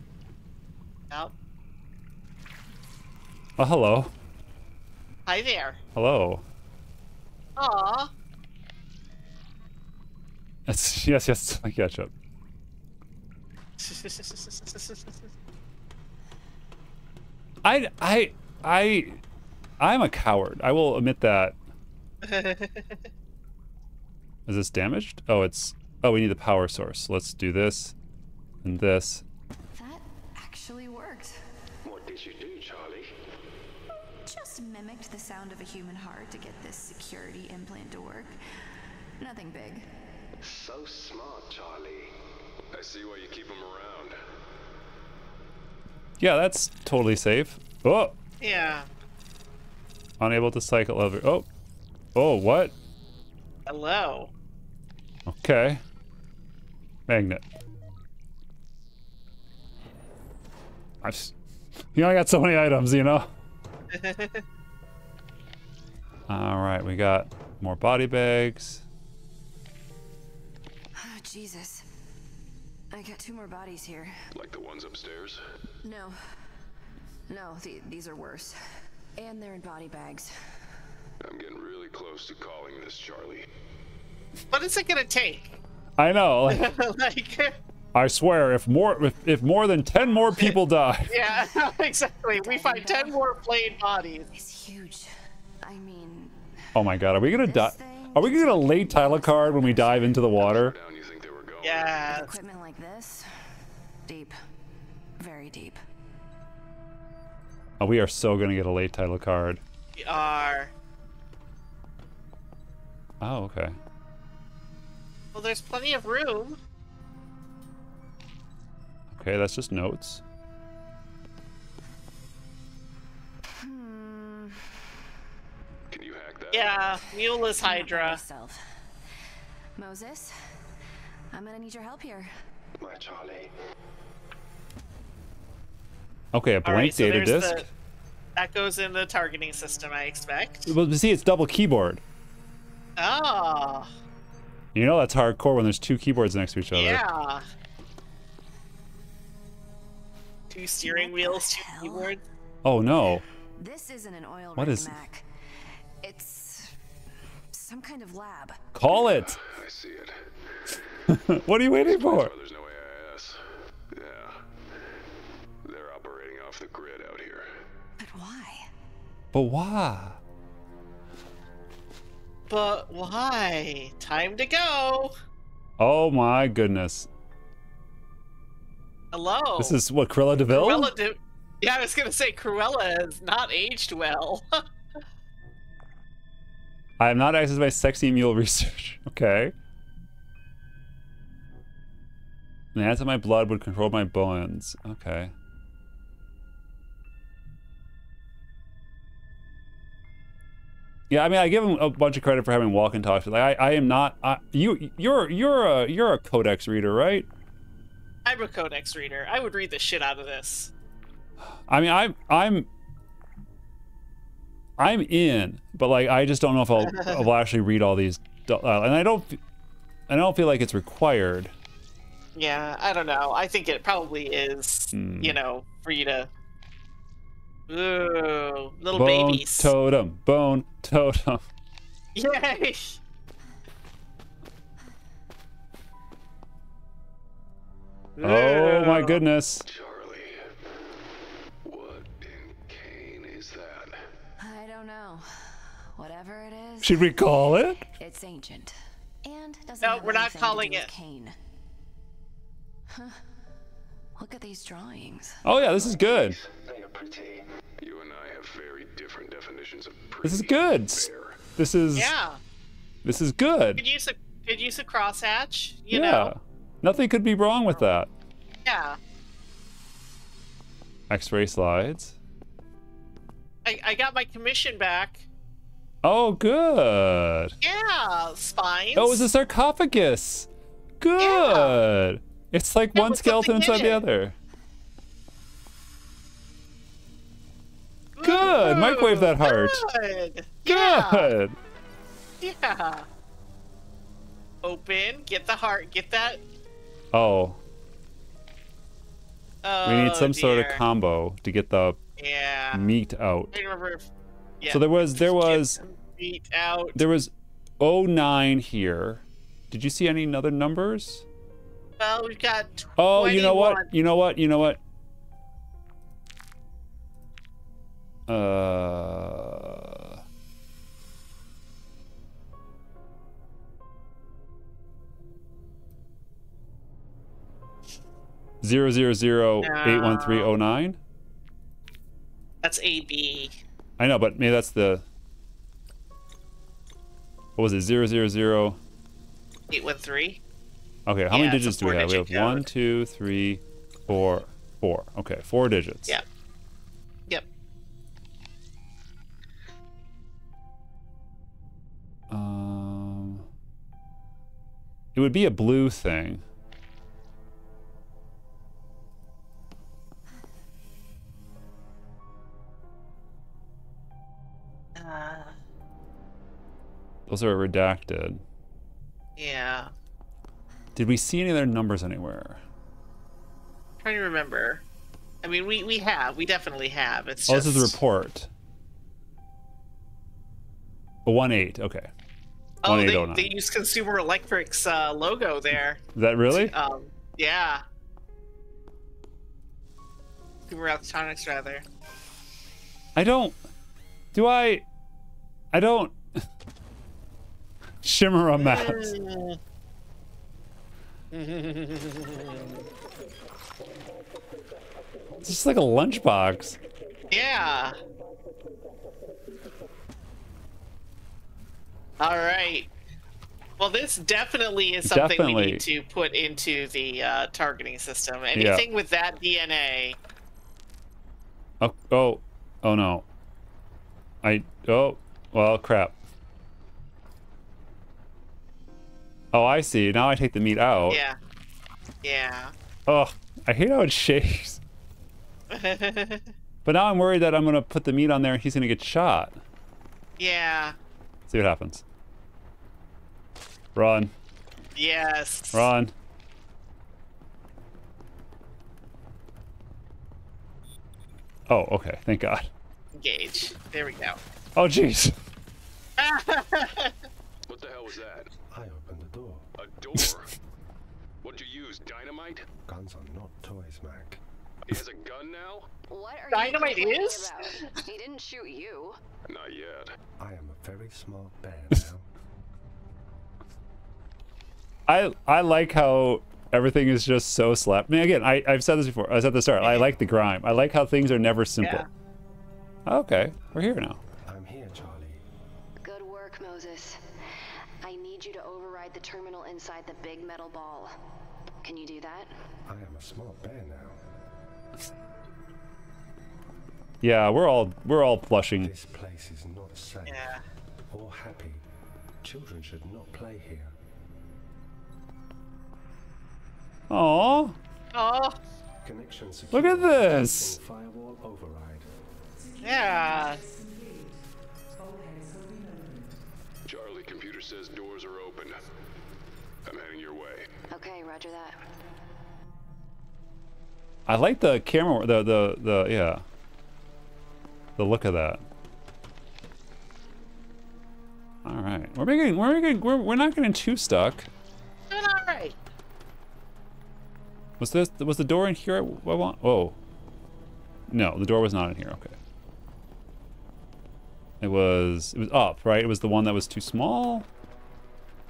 Yep. Oh, hello. Hi there. Hello. Aw. Yes. Yes. I catch up. I'm a coward. I will admit that. Is this damaged? Oh, it's. Oh, we need the power source. Let's do this and this. That actually worked. What did you do, Charlie? Just mimicked the sound of a human heart to get this security implant to work. Nothing big. So smart, Charlie. I see why you keep him around. Yeah, that's totally safe. Oh, Yeah. unable to cycle over. Oh, oh, what? Hello. Okay. Magnet. You only got so many items, you know? Alright, we got more body bags. Oh, Jesus. I got 2 more bodies here. Like the ones upstairs? No. No, these are worse. And they're in body bags. I'm getting really close to calling this, Charlie. What is it gonna take? I know. Like, Like, I swear, if more than 10 more people die. yeah, exactly. We find 10 more plain bodies. It's huge. I mean, Oh my god, are we gonna die? this thing Are we gonna get a late title card when we dive into the water? Down you think they were going? Yeah. equipment like this, deep. Very deep. Oh, we are so gonna get a late title card. We are. Oh, okay. Well, there's plenty of room. Okay, that's just notes. Can you hack that? Yeah, Muleless Not by Hydra. myself. Moses, I'm gonna need your help here. My Charlie. Okay, a All blank right, so data there's disk. that goes in the targeting system, I expect. Well, see, it's double keyboard. Oh, You know that's hardcore when there's 2 keyboards next to each other. yeah. 2 steering What wheels, the 2 hell? keyboards. Oh no. This isn't an oil What rig, is- Mac. It's some kind of lab. Call it. I see it. What are you waiting for? Oh, there's no AIS. Yeah. They're operating off the grid out here. But why? But why? But why? Time to go. Oh my goodness. Hello. This is what, Cruella de Vil? Yeah, I was gonna say Cruella has not aged well. I have not accessed my sexy mule research. Okay. Enhancing my blood would control my bones. Okay. Yeah, I mean, I give him a bunch of credit for having walk and talk. Like, I am not. You're a codex reader, right? I'm a codex reader. I would read the shit out of this. I mean, I'm in, but like, I just don't know if I'll actually read all these, and I don't feel like it's required. Yeah, I don't know. I think it probably is, you know, for you to. Ooh, little Bone babies. totem, bone totem. Yay! Oh my Ooh. goodness. Charlie. What in Kane is that? I don't know. Whatever it is, Should we call it? it's ancient. And doesn't No, have we're not anything to calling do with it. Cain. Huh. Look at these drawings. Oh yeah, this is good. They are pretty. You and I have very different definitions of pretty. This is good. Fair. This is Yeah. this is good. Could use a crosshatch. You Yeah. know. Nothing could be wrong with that. Yeah. X-ray slides. I got my commission back. Oh, good. Yeah, spines. Oh, it's a sarcophagus. Good. It's like Yeah, one with skeleton something inside in the it. other. Good. Microwave that heart. Good. Yeah. Good. Yeah. Open. Get the heart. Get that. Oh. Oh, We need some sort of dear. combo to get the Yeah. meat out. I remember. If, yeah. So there was Get some meat out. there was 09 here. Did you see any other numbers? Well, we've got 21. Oh, you know what? You know what? You know what? 000-81309. That's AB. I know, but maybe that's the. What was it? 000. 813. Okay, how many Yeah, it's a digits do we have? We have four-digit 1, code. 2, 3, 4, 4. Okay, 4 digits. Yep. Yep. It would be a blue thing. Those are redacted. Yeah. Did we see any other numbers anywhere? Trying to remember. I mean, we definitely have. It's Oh, just... this is the report. A 1-8, okay. Oh, 1809. they use Consumer Electric's logo there. Is that really? Yeah. Consumer Electronics, rather. I don't. Do I? I don't. Shimmer on maps. It's just like a lunchbox. Yeah. All right. Well, this definitely is something we need to put into the targeting system. Anything with that DNA. Oh no. Oh, well, crap. Oh, I see. Now I take the meat out. Yeah. Yeah. Oh, I hate how it shakes. But now I'm worried that I'm going to put the meat on there and he's going to get shot. Yeah. See what happens. Run. Yes. Run. Oh, okay. Thank God. Engage. There we go. Oh, jeez. What the hell was that? I opened the door. A door? What'd you use, dynamite? Guns are not toys, Mac. He has a gun now? What are Dynamite you complaining is? about? He didn't shoot you. Not yet. I am a very smart bear now. I like how everything is just so slapped. I mean, again, I've said this before. I was at the start. I like the grime. I like how things are never simple. Yeah. Okay, we're here now. I'm here, Charlie. Good work, Moses. I need you to override the terminal inside the big metal ball. Can you do that? I am a smart bear now. Yeah, we're all blushing. This place is not safe Yeah. or happy. Children should not play here. Aww. Oh. Connection Look at this. Firewall override. Yeah. Charlie, computer says doors are open. I'm heading your way. Okay, roger that. I like the camera. The yeah. The look of that. All right, we're not getting too stuck. Doing all right. Was the door in here? I want. Oh. No, the door was not in here. Okay. It was up, right? It was the one that was too small.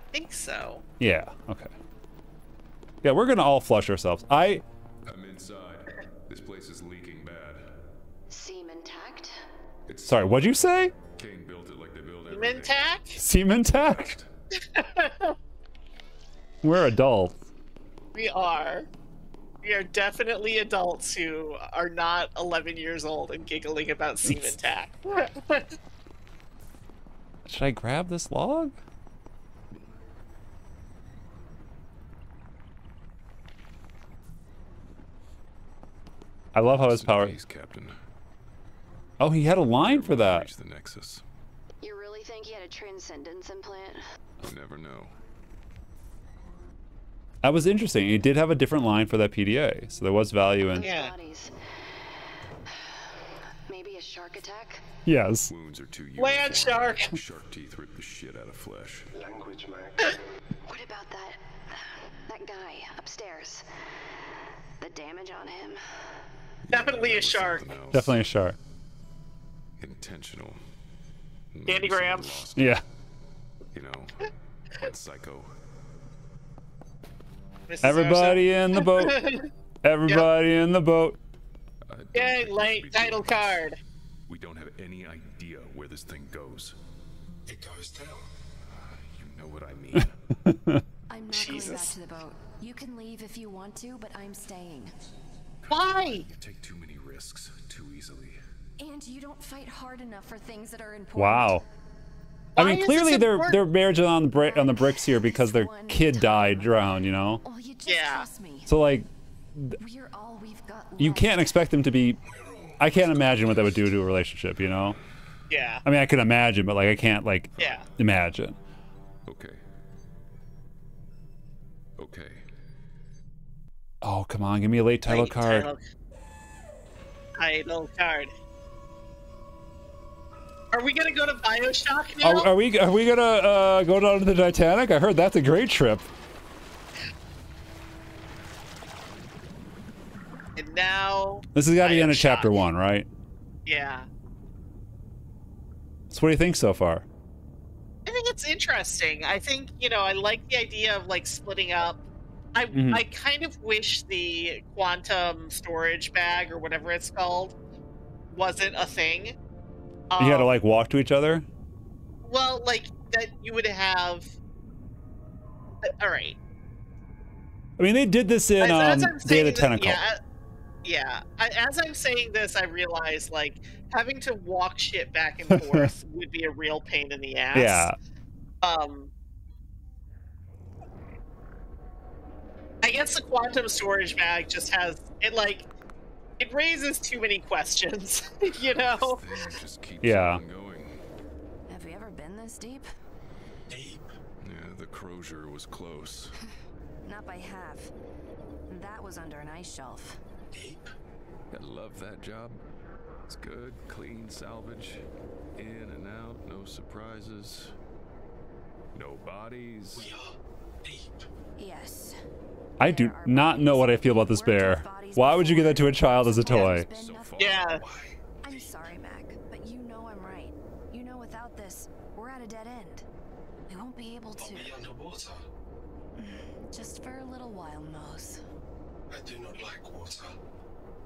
I think so. Yeah. Okay. Yeah, we're gonna all flush ourselves. I'm inside. This place is leaking bad. Seam intact? It's Sorry, what'd you say? Kane built it like they build everything. Mintac? Semen tact? We're adults. We are. We are definitely adults who are not 11 years old and giggling about semen tack. Should I grab this log? I love how his power. Please, Captain. Oh, he had a line for that. Reach the Nexus. You're really really think he had a transcendence implant? You never know. That was interesting. He did have a different line for that PDA, so there was value in. Yeah. Bodies. Maybe a shark attack? Yes. Wounds are too Land shark. Shark teeth rip the shit out of flesh. Language, Mac. What about that guy upstairs? The damage on him? Definitely a That was shark. something else. Definitely a shark. Intentional. Dandy Maybe Graham. someone lost, Yeah. You know, like Psycho. Mrs. Everybody in the boat. Everybody in the boat. I don't Yay, think we late should be title doing this. card. We don't have any idea where this thing goes. It goes down. You know what I mean. I'm not Jesus. going back to the boat. You can leave if you want to, but I'm staying. Why? You take too many risks too easily. And you don't fight hard enough for things that are important. Wow. I Why mean, is clearly this their important? marriage is on the bricks here because their kid died drowned. You know. Well, you just Yeah. trust me. So like, We're all we've got you left. can't expect them to be. I can't imagine what that would do to a relationship. You know. Yeah. I mean, I can imagine, but like, I can't like Yeah. imagine. Okay. Okay. Oh, come on, give me a late title Late card. Title card. Are we gonna go to Bioshock now? Are we gonna go down to the Titanic? I heard that's a great trip. And now, This has got to be end of Bioshock. chapter 1, right? yeah. So what do you think so far? I think it's interesting. I think, I like the idea of like splitting up. I kind of wish the quantum storage bag or whatever it's called wasn't a thing. You had to like walk to each other? Well, like that you would have. All right. I mean, they did this in As I'm Day of the saying that- Tentacle. Yeah. As I'm saying this, I realize like having to walk shit back and forth would be a real pain in the ass. Yeah. I guess the quantum storage bag just has it raises too many questions, you know? This thing just keeps Yeah. on going. Have you ever been this deep? Deep. Yeah, the crozier was close. Not by half. That was under an ice shelf. Deep. I love that job. It's good, clean salvage. In and out, no surprises. No bodies. We are deep. Yes. I do not know what I feel about this bear. Why would you give that to a child as a toy? So far. Yeah. I'm sorry, Mac, but you know I'm right. You know without this, we're at a dead end. We won't be able Are to. we underwater? Just for a little while, Mose. I do not like water.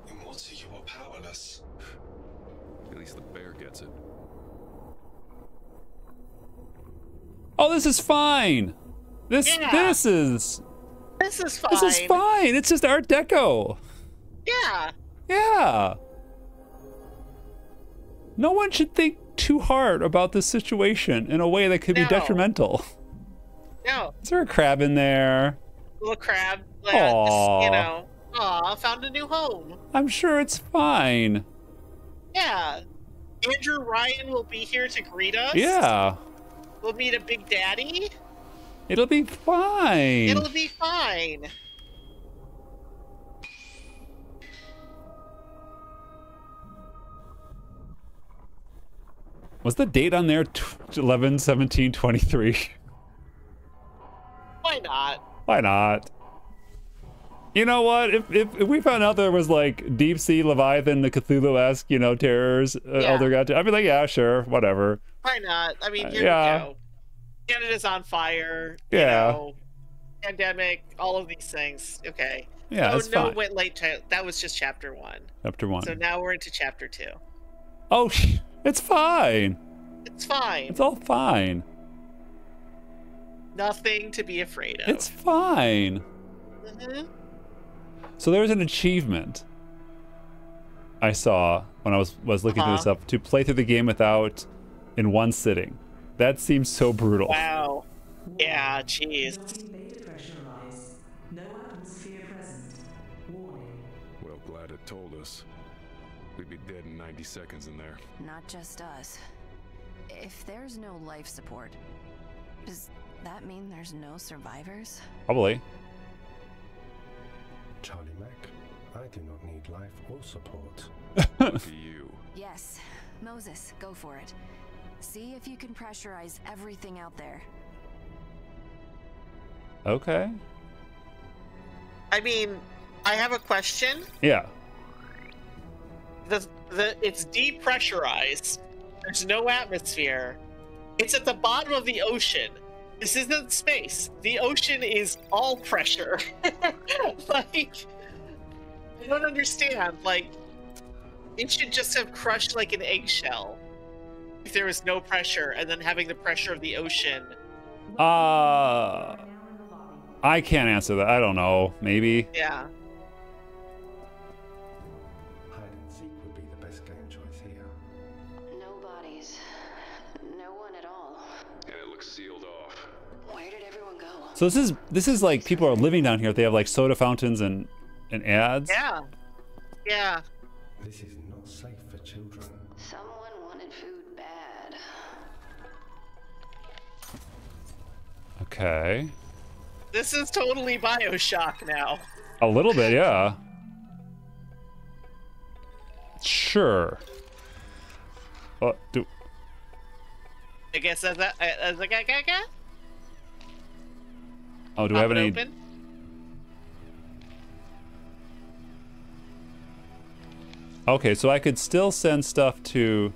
In water you are powerless. At least the bear gets it. Oh, this is fine. This Yeah. this is This is fine. this is fine. It's just Art Deco. Yeah. Yeah. No one should think too hard about this situation in a way that could be No. detrimental. No. Is there a crab in there? Little crab. Aw. Aw, found a new home. I'm sure it's fine. Yeah. Andrew Ryan will be here to greet us. Yeah. We'll meet a big daddy. It'll be fine. It'll be fine. Was the date on there 11/17/23? Why not? Why not? You know what? If we found out there was like deep sea Leviathan, the Cthulhu-esque, terrors, Elder God, I'd be like, yeah, sure, whatever. Why not? I mean, here yeah. we go. Canada's on fire. Yeah. Pandemic, all of these things. Okay. Yeah, Oh, it's no, fine. went late. That was just chapter 1. Chapter 1. So now we're into chapter 2. Oh, it's fine. It's fine. It's all fine. Nothing to be afraid of. It's fine. Mhm. So there's an achievement I saw when I was looking through this up to play through the game in one sitting. That seems so brutal. Wow. Yeah, jeez. No atmosphere present. Warning. Well, glad it told us. We'd be dead in 90 seconds in there. Not just us. If there's no life support, does that mean there's no survivors? Probably. Charlie Mac, I do not need life or support. Lucky you. Yes. Moses, go for it. See if you can pressurize everything out there. Okay. I mean, I have a question. Yeah. It's depressurized. There's no atmosphere. It's at the bottom of the ocean. This isn't space. The ocean is all pressure. Like, I don't understand. Like, it should just have crushed like an eggshell if there was no pressure, and then having the pressure of the ocean. I can't answer that. I don't know. Maybe. Yeah. Hide and seek would be the best game choice here. No bodies. No one at all. And it looks sealed off. Where did everyone go? So this is like people are living down here. They have like soda fountains and ads. Yeah. Yeah. This is not safe for children. Someone wanted food bad. Okay. This is totally BioShock now. A little bit, yeah. Sure. What do? I guess as a guy. Oh, do we have any? Open? Okay, so I could still send stuff to.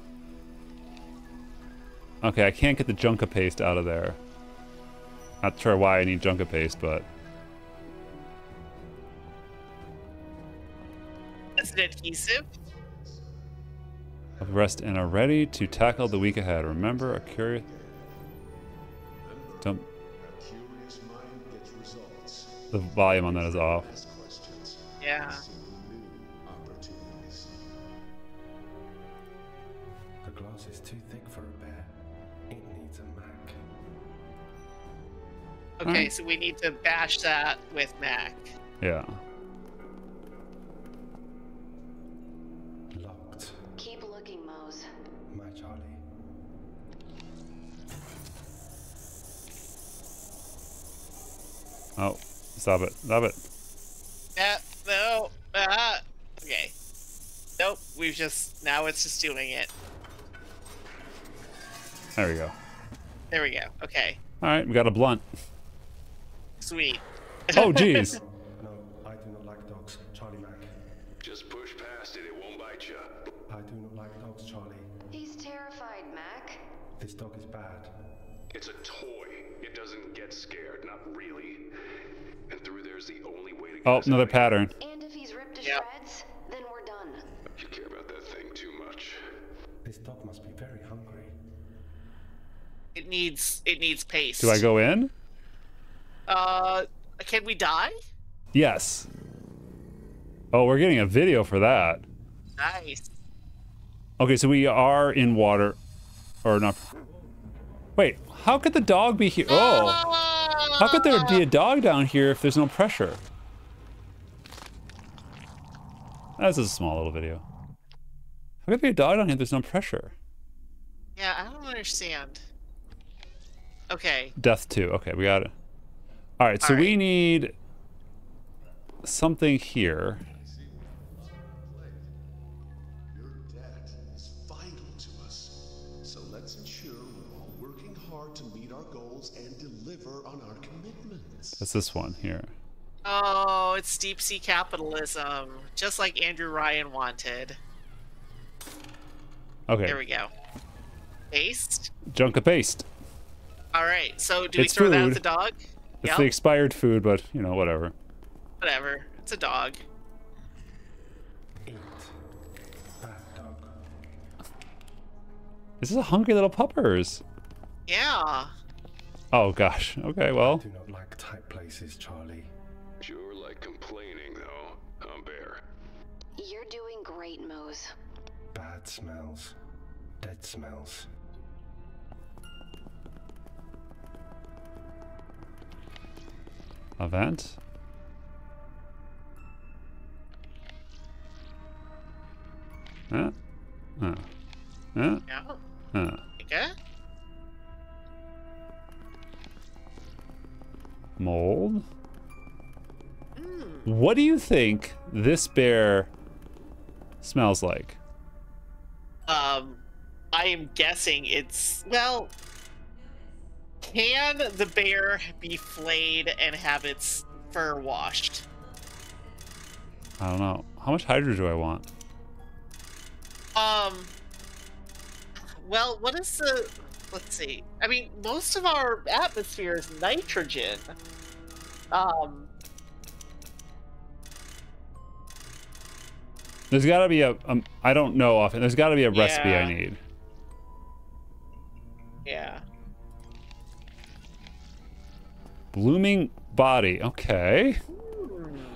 Okay, I can't get the Junka paste out of there. Not sure why I need Junka paste, but. Is it adhesive? Of rest and are ready to tackle the week ahead. Remember, a curious. Don't. The volume on that is off. Yeah. The glass is too thick for a bear. It needs a Mac. Okay, Alright. so we need to bash that with Mac. Yeah. Locked. Keep looking, Mose. My Charlie. Oh, stop it. Stop it. No. Okay. Nope. Now it's just doing it. There we go. There we go. Okay. All right, we got a blunt. Sweet. Oh, jeez. No, I do not like dogs, Charlie Mac. Just push past it, it won't bite you. I do not like dogs, Charlie. He's terrified, Mac. This dog is bad. It's a toy. It doesn't get scared, not really. And through there's the only way to get Oh, us another out of here. pattern. And if he's ripped to Yep. shreds, then we're done. You care about that thing too much. This dog must be very hungry. It needs paste. Do I go in? Can we die? Yes. Oh, we're getting a video for that. Nice. Okay, so we are in water. Or not. Wait, how could the dog be here? Oh. How could there be a dog down here if there's no pressure? That's a small little video. How could there be a dog down here if there's no pressure? Yeah, I don't understand. Okay. Death 2. Okay, we got it. All right, so All we right. need something here. Your debt is vital to us. So let's ensure we're all working hard to meet our goals and deliver on our commitments. That's this one here. Oh, it's deep sea capitalism, just like Andrew Ryan wanted. Okay. There we go. Paste. Junka paste. All right. So do we It's throw that at food. the dog? It's Yep. the expired food, but you know, whatever. Whatever. It's a dog. Eat. Bad dog. This is a hungry little puppers. Yeah. Oh gosh. Okay, well. Do not like tight places, Charlie. Sure like complaining, though. I'm Bear. You're doing great, Mose. Bad smells. Dead smells. A vent. Yeah. Uh. Okay. Mold. What do you think this bear smells like? I am guessing it's, well, can the bear be flayed and have its fur washed? I don't know. How much hydro do I want? Well, what is the, let's see. I mean, most of our atmosphere is nitrogen. There's got to be a, I don't know often. There's got to be a recipe I Yeah. need. Yeah. Blooming body. Okay.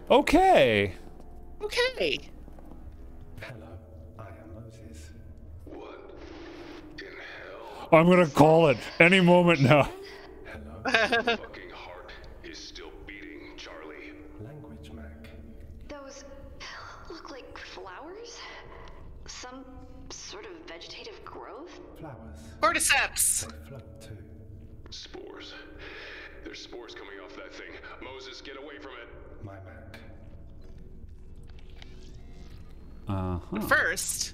Okay. Okay. Hello, I am Moses. What in hell? I'm gonna call it any moment now. Hello, Fucking heart is still beating, Charlie. language Mac. Those look like flowers? Some sort of vegetative growth? Flowers. Cordyceps. They float too. Spores. There's spores coming off that thing. Moses, get away from it. My Mac. First,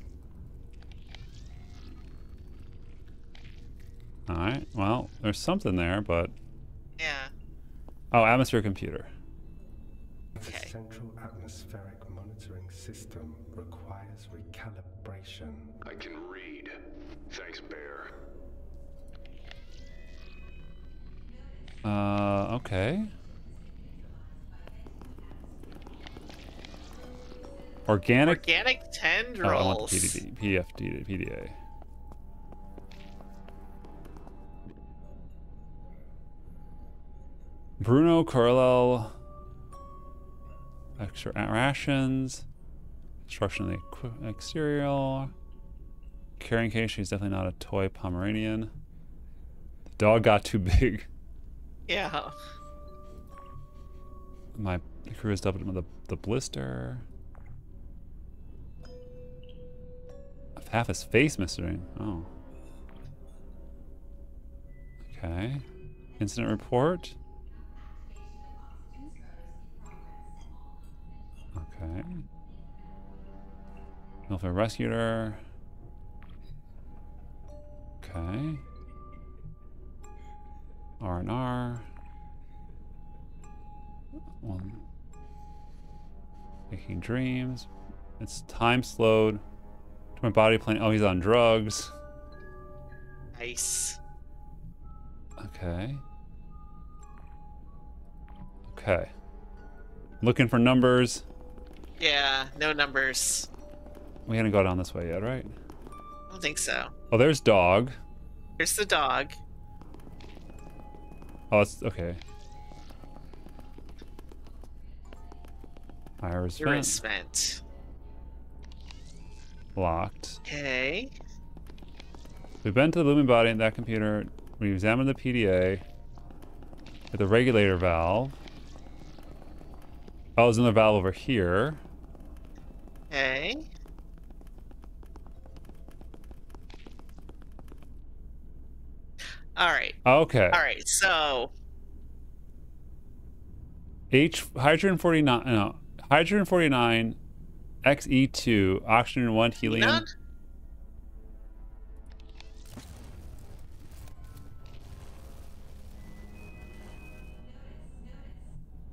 All right. Well, there's something there, but yeah. oh, atmosphere computer. The Okay. central atmospheric monitoring system requires recalibration. I can read. Thanks, Bear. Okay. Organic. Organic Oh, tendrils. I want the PDA. Bruno Carlel. Extra rations. Construction of the exterior. Carrying case. She's definitely not a toy Pomeranian. The dog got too big. Yeah. My crew is doubled with the blister. Half his face missing. Oh. Okay. Incident report. Okay. Military rescuer. Okay. R&R. One. Making dreams. It's time slowed. To my body plan. Oh, he's on drugs. Nice. Okay. Okay. Looking for numbers. Yeah, no numbers. We hadn't go down this way yet, right? I don't think so. Oh, there's dog. Here's the dog. Oh, it's okay. Iris Here vent. is spent. Locked. Okay. We've been to the looming body in that computer. We examined the PDA. At the regulator valve. Oh, there's another valve over here. Okay. All right. Okay. All right. So hydrogen 49. No, hydrogen 49. XE2. Oxygen 1. Helium. none?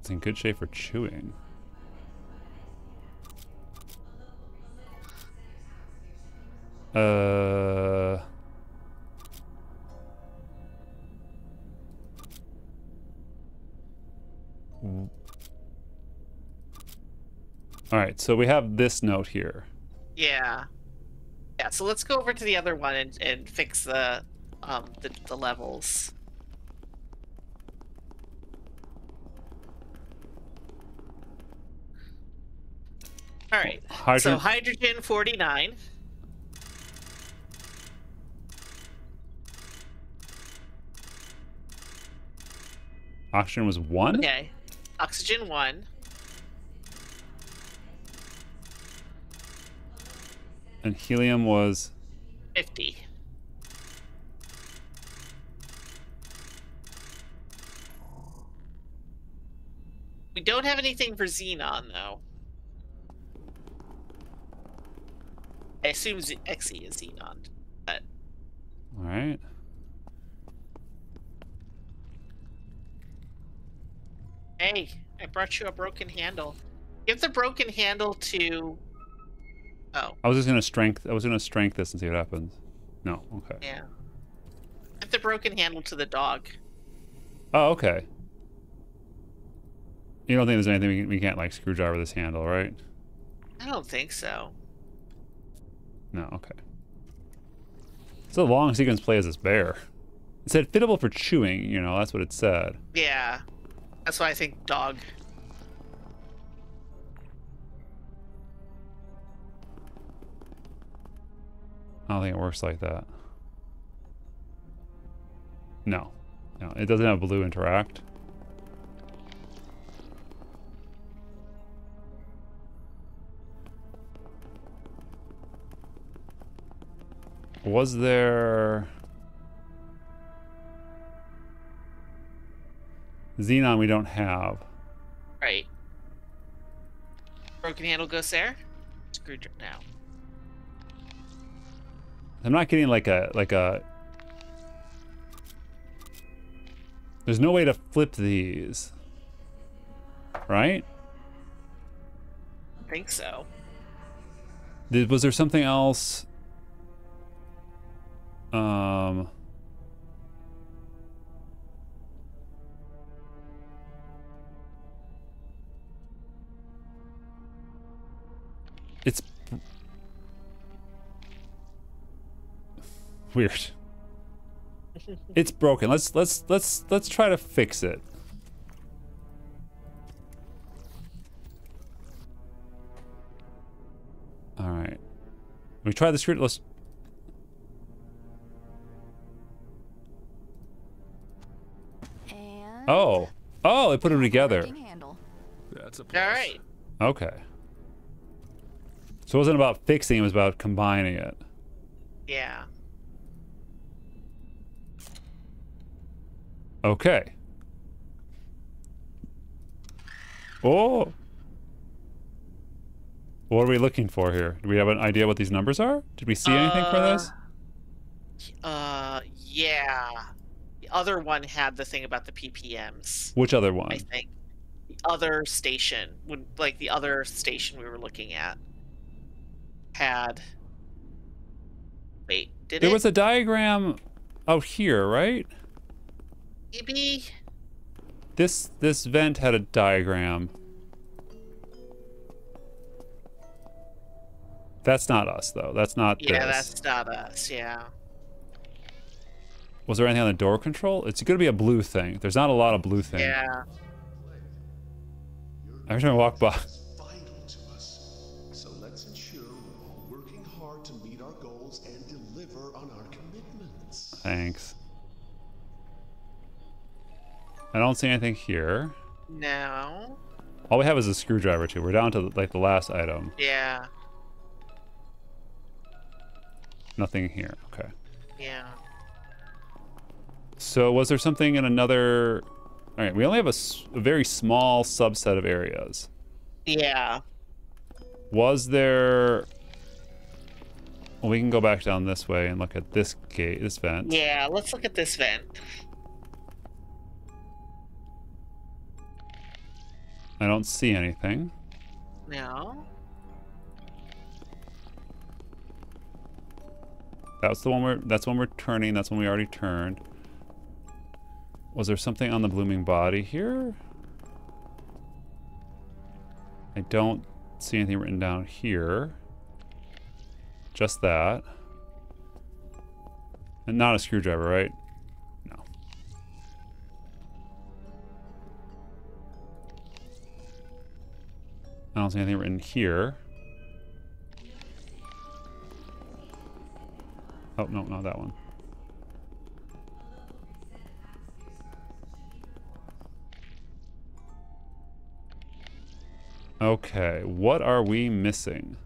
It's in good shape for chewing. All right, so we have this note here. Yeah. Yeah. So let's go over to the other one and fix the levels. All right. So hydrogen 49. Oxygen was 1? Okay. Oxygen 1. And helium was 50. We don't have anything for Xenon, though. I assume Xe is Xenon, but... All right. Hey, I brought you a broken handle. Give the broken handle to... Oh. I was just gonna strength. I was gonna strength this and see what happens. No. Okay. Yeah. Give the broken handle to the dog. Oh, okay. You don't think there's anything we can't like screwdriver this handle, right? I don't think so. No. Okay. It's a long sequence play as this bear. It said fittable for chewing. You know, that's what it said. Yeah. That's why I think dog. I don't think it works like that. No. No, it doesn't have blue interact. Was there... Xenon we don't have. Right. Broken handle goes there. Screwdriver now. I'm not getting like a... There's no way to flip these. Right? I think so. Was there something else? It's weird. It's broken. Let's try to fix it. All right. We try the screw. Let's. And Oh, they put them together. handle. That's a plus. All right. Okay. So it wasn't about fixing; it was about combining it. Yeah. Okay. Oh. What are we looking for here? Do we have an idea what these numbers are? Did we see anything for this? Yeah. The other one had the thing about the PPMs. Which other one? I think the other station would the other station we were looking at had. Wait, did There it? was a diagram out here, right? Maybe. This vent had a diagram. That's not us, though. That's not Yeah, this. that's not us. Yeah. Was there anything on the door control? It's going to be a blue thing. There's not a lot of blue things. Yeah. Every time I walk by. Vital to us. So let's ensure we're all working hard to meet our goals and deliver on our commitments. Thanks. I don't see anything here. No. All we have is a screwdriver, too. We're down to like the last item. Yeah. Nothing here. Okay. Yeah. So was there something in another... All right, we only have a very small subset of areas. Yeah. Was there... Well, we can go back down this way and look at this gate, this vent. Yeah, let's look at this vent. I don't see anything. No. That's the one that's when we're turning. That's when we already turned. Was there something on the blooming body here? I don't see anything written down here. Just that. And not a screwdriver, right? No. I don't see anything written here. Oh, no, not that one. Okay, what are we missing?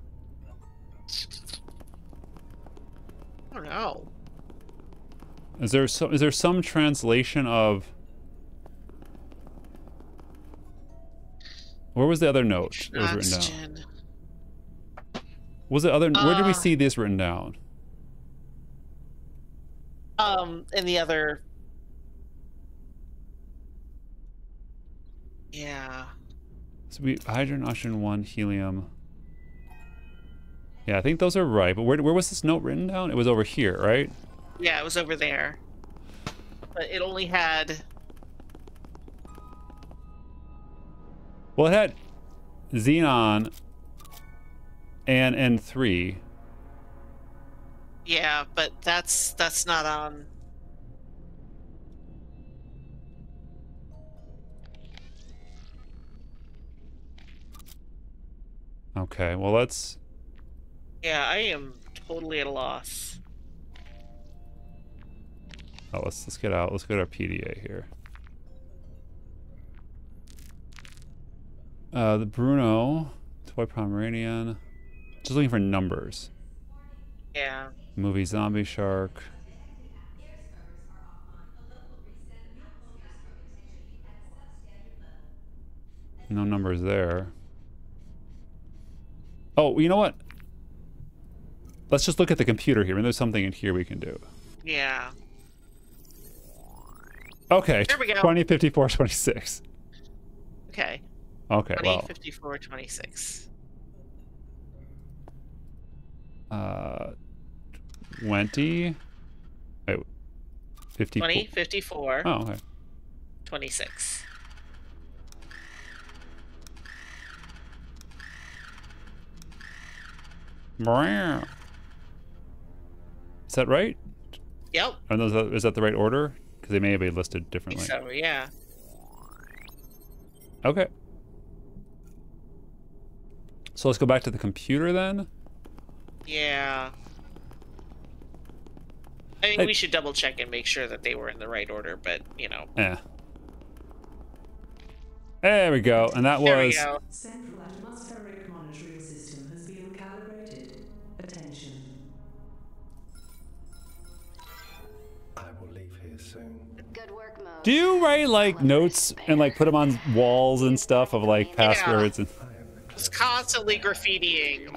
I don't know. Is there some translation of... Where was the other note that was written down? Oxygen. Was the other? Where did we see this written down? In the other. Yeah. So we hydrogen, oxygen, 1, helium. Yeah, I think those are right. But where was this note written down? It was over here, right? Yeah, it was over there. But it only had. Well, it had xenon and N3. Yeah, but that's not on. Okay, well let's. Yeah, I am totally at a loss. Oh, let's get out. Let's go to our PDA here. The Bruno, Toy Pomeranian. Just looking for numbers. Yeah. Movie Zombie Shark. No numbers there. Oh, you know what? Let's just look at the computer here. Maybe there's something in here we can do. Yeah. Okay. There we go. 20, 54, 26. Okay. Okay, 20, well. 54, 26. 20. Wait. 54. 20, 54. Oh, okay. 26. Is that right? Yep. Is that the right order? Because they may have been listed differently. So, yeah. Okay. So let's go back to the computer then. Yeah. I mean, we should double check and make sure that they were in the right order, but, you know. Yeah. There we go. And that There was... we go. Central atmospheric monitoring system has been calibrated. Attention. I will leave here soon. Good work, Mo. Do you write like notes and like put them on walls and stuff of like passwords? And... Just constantly graffitiing.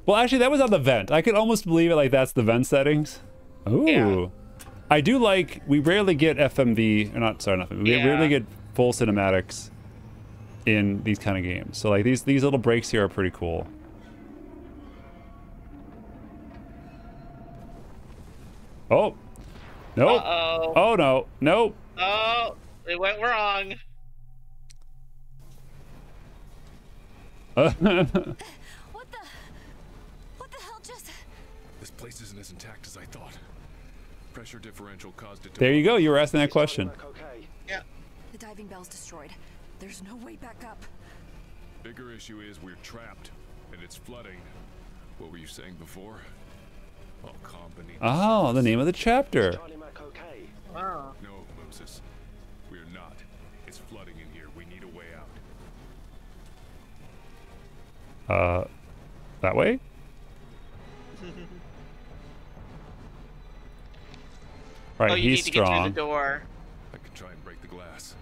Well, actually, that was on the vent. I could almost believe it like that's the vent settings. Ooh. Yeah. I do like, we rarely get FMV, or not, sorry, not FMV. We rarely get full cinematics in these kind of games. So like these little breaks here are pretty cool. Oh. Nope. Uh-oh. Oh no. Nope. Oh, it went wrong. What the hell just... This place isn't as intact as I thought. Pressure differential caused it to... There you go. You were asking that question. Yeah. The diving bell's destroyed. There's no way back up. Bigger issue is we're trapped, and it's flooding. What were you saying before? I'll combine. Oh, the name of the chapter. Wow. No, Moses. We're not. It's flooding in here. We need a way out. That way? Right, oh, you he's need to strong. get through the door. I can try and break the glass.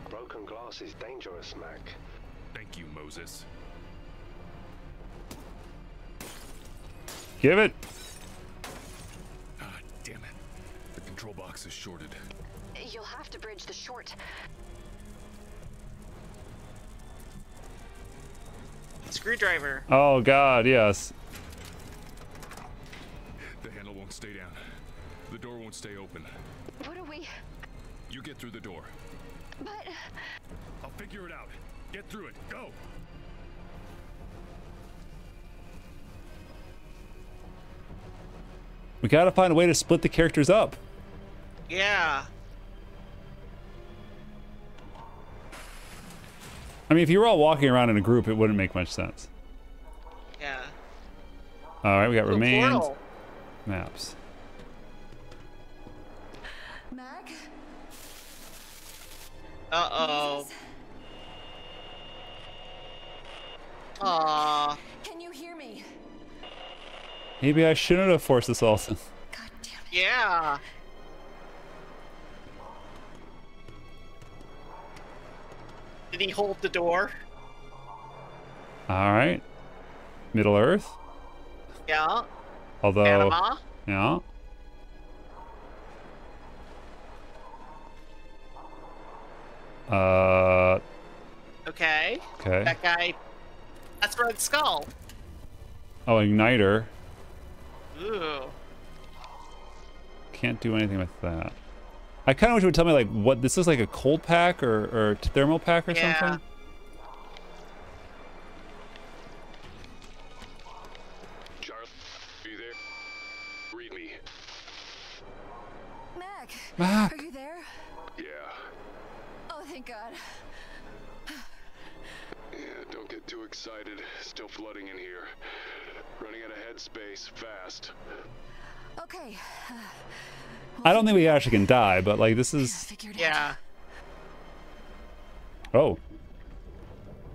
Broken glass is dangerous, Mac. Thank you, Moses. Give it. Ah, damn it. The control box is shorted. You'll have to bridge the short. Screwdriver. Oh God, yes. The handle won't stay down. The door won't stay open. What do we... You get through the door. But... I'll figure it out. Get through it. Go! We gotta find a way to split the characters up. Yeah. I mean, if you were all walking around in a group, it wouldn't make much sense. Yeah. All right, we got remains, Portal. maps. Mac? Uh-oh. Aww. Can you hear me? Maybe I shouldn't have forced this also. God damn it. Yeah. Did he hold the door? All right. Middle Earth. Yeah. Although. Panama. Yeah. Okay. Okay. That guy. That's Red Skull. Oh, igniter. Ooh. Can't do anything with that. I kind of wish you would tell me like what this is, like a cold pack or thermal pack or something. Charlie, are you there? Read me. Mac. Are you there? Yeah. Oh, thank God. Yeah, don't get too excited. Still flooding in here. Running out of headspace fast. Okay. I don't think we actually can die, but like this is. Yeah. Oh.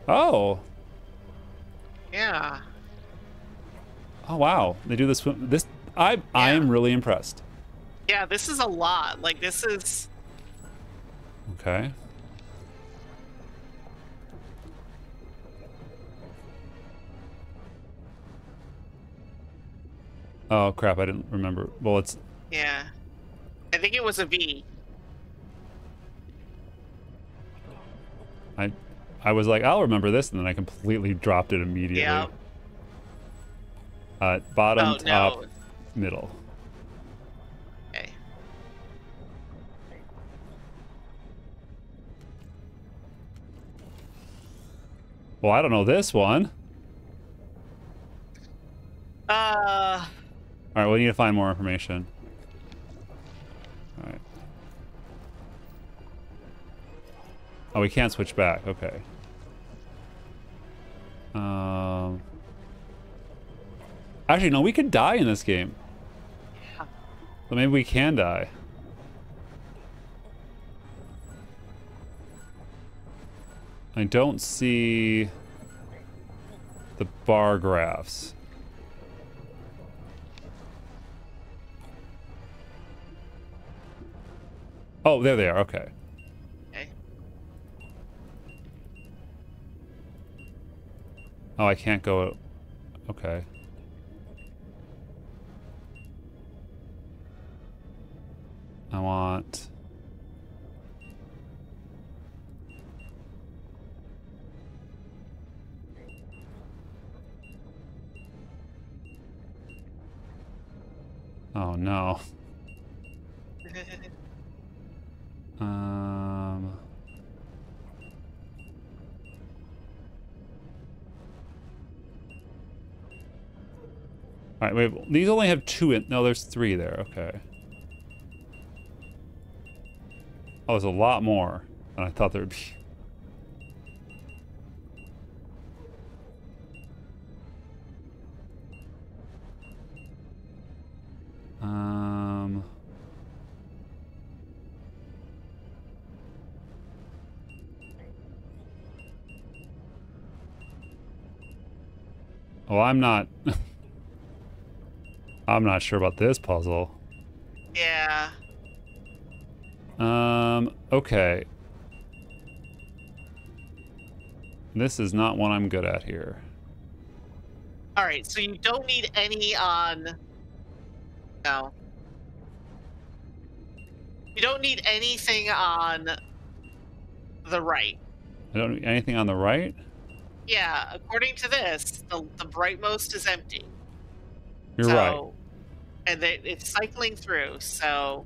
Oh. Yeah. Oh wow. They do this. I am really impressed. Yeah, this is a lot. Like this is. Okay. Oh crap! I didn't remember. Well, it's. Yeah. I think it was a V. I was like, I'll remember this, and then I completely dropped it immediately. Yeah. Bottom, Oh, top, no. middle. Okay. Well, I don't know this one. All right, we need to find more information. All right. Oh, we can't switch back. Okay. Actually, no, we could die in this game. Yeah. So maybe we can die. I don't see the bar graphs. Oh, there they are. Okay. Okay. Oh, I can't go. Okay. I want. Oh no. All right, wait. These only have two in. No, there's three there. Okay. Oh, there's a lot more than I thought there would be. Oh, I'm not. I'm not sure about this puzzle. Yeah. Okay. This is not one I'm good at here. All right, so you don't need any on. No. You don't need anything on the right. I don't need anything on the right? Yeah, according to this, the brightmost is empty. You're right. And it's cycling through, so.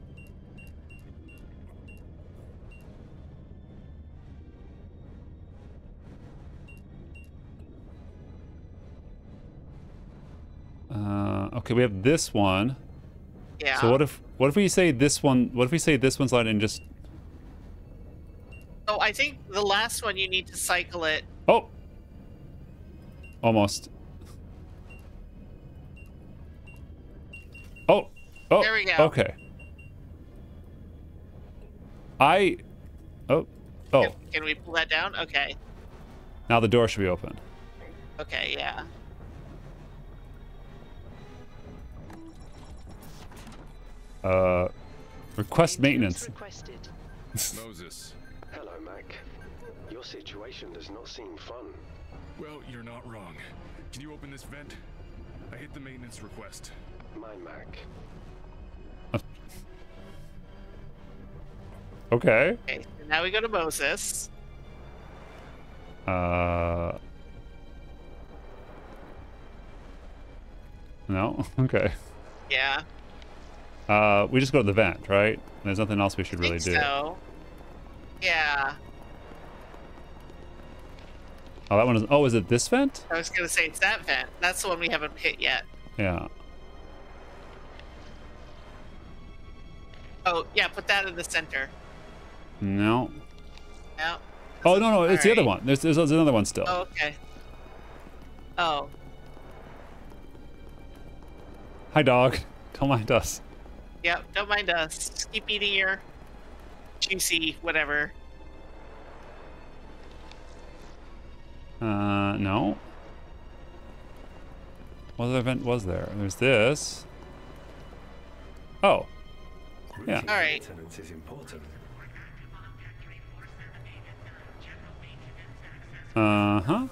Okay, we have this one. Yeah. So what if we say this one? What if we say this one's line and just? Oh, I think the last one you need to cycle it. Oh. Almost. Oh. Oh. There we go. Okay. Oh. Can we pull that down? Okay. Now the door should be open. Okay, yeah. Request maintenance. Requested. Moses. Hello, Mac. Your situation does not seem fun. Well, you're not wrong. Can you open this vent? I hit the maintenance request. My Mac. Okay. Okay, so now we go to Moses. No? Okay. Yeah. We just go to the vent, right? There's nothing else we should really do. So. Yeah. Oh, that one is. Oh, is it this vent? I was gonna say it's that vent. That's the one we haven't hit yet. Yeah. Oh, yeah, put that in the center. No. No. Oh, no, it's the other Alright. one. There's another one still. Oh, okay. Oh. Hi, dog. Don't mind us. Yep, don't mind us. Just keep eating your juicy whatever. No. What other event was there? There's this. Oh. Yeah. All right. Maintenance is important. Uh-huh.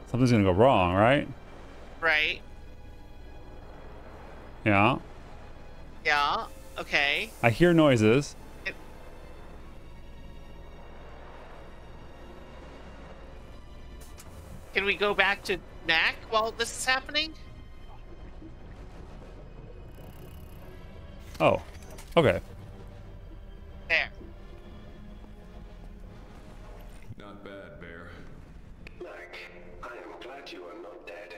Something's gonna go wrong, right? Right. Yeah. Yeah. Okay. I hear noises. Can we go back to Mac while this is happening? Oh. Okay. There. Not bad, Bear. Mac, I am glad you are not dead.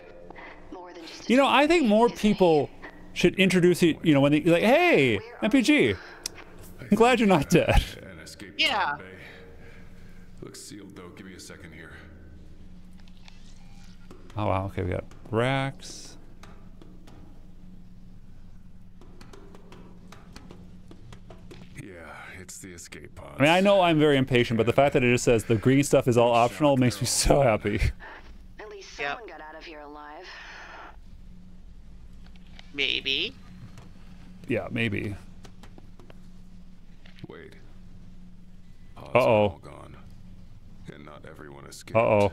More than just a You know, I think more isn't it? people should introduce you, you know, when they like, hey, MPG, I'm glad you're not dead. An escape Yeah. pod bay. Looks sealed though. Give me a second here. Oh, wow. Okay, we got racks. Yeah, it's the escape pod. I mean, I know I'm very impatient, but the fact that it just says the green stuff is all optional makes me so happy. At least Yep. someone got out of here alive. Maybe. Yeah, maybe. Wait. Pods Uh-oh. are all gone. And not everyone escaped. Uh-oh.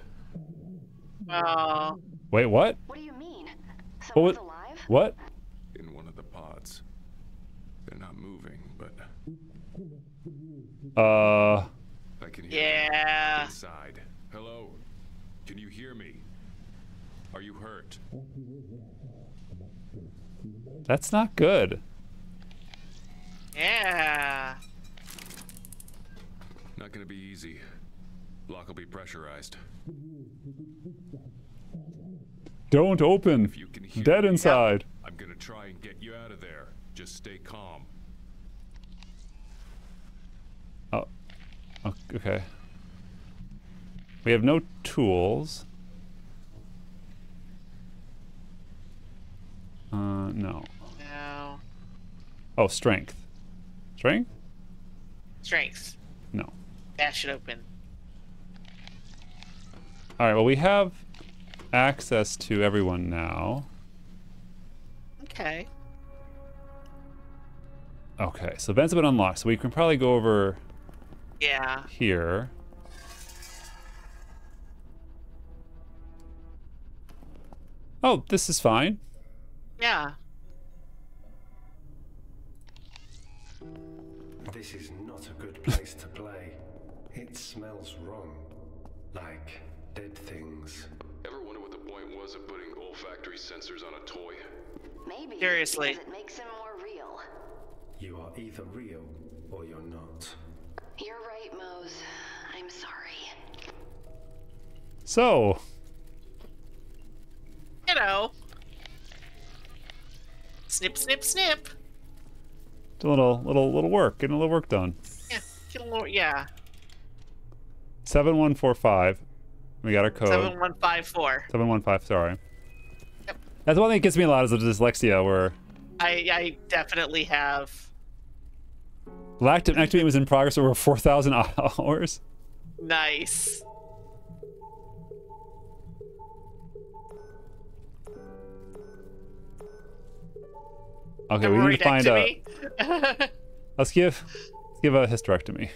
Oh. Wait, what? What do you mean? What? Someone's alive? What? In one of the pods. They're not moving, but I can hear them Yeah. inside. Hello? Can you hear me? Are you hurt? That's not good. Yeah. Not gonna be easy. Lock will be pressurized. Don't open. If you can hear Dead me, inside. I'm gonna try and get you out of there. Just stay calm. Oh. Okay. We have no tools. No. No. Oh, strength. Strength? Strength. No. Bash it open. All right, well, we have access to everyone now. Okay. Okay, so vents have been unlocked, so we can probably go over Yeah. here. Oh, this is fine. Yeah. This is not a good place to play. It smells wrong. Like dead things. Ever wonder what the point was of putting olfactory sensors on a toy? Maybe. Seriously. Because it makes him more real. You are either real or you're not. You're right, Mose. I'm sorry. So, You know. Snip, snip, snip. a little work, getting a little work done. Yeah. Get a little, yeah. 7145. We got our code. 7154. 715, sorry. Yep. That's one thing that gets me a lot is the dyslexia where I definitely have. lactectomy was in progress over 4,000 hours. Nice. Okay, we need to find a. Hemorrhoidectomy? Let's give a hysterectomy.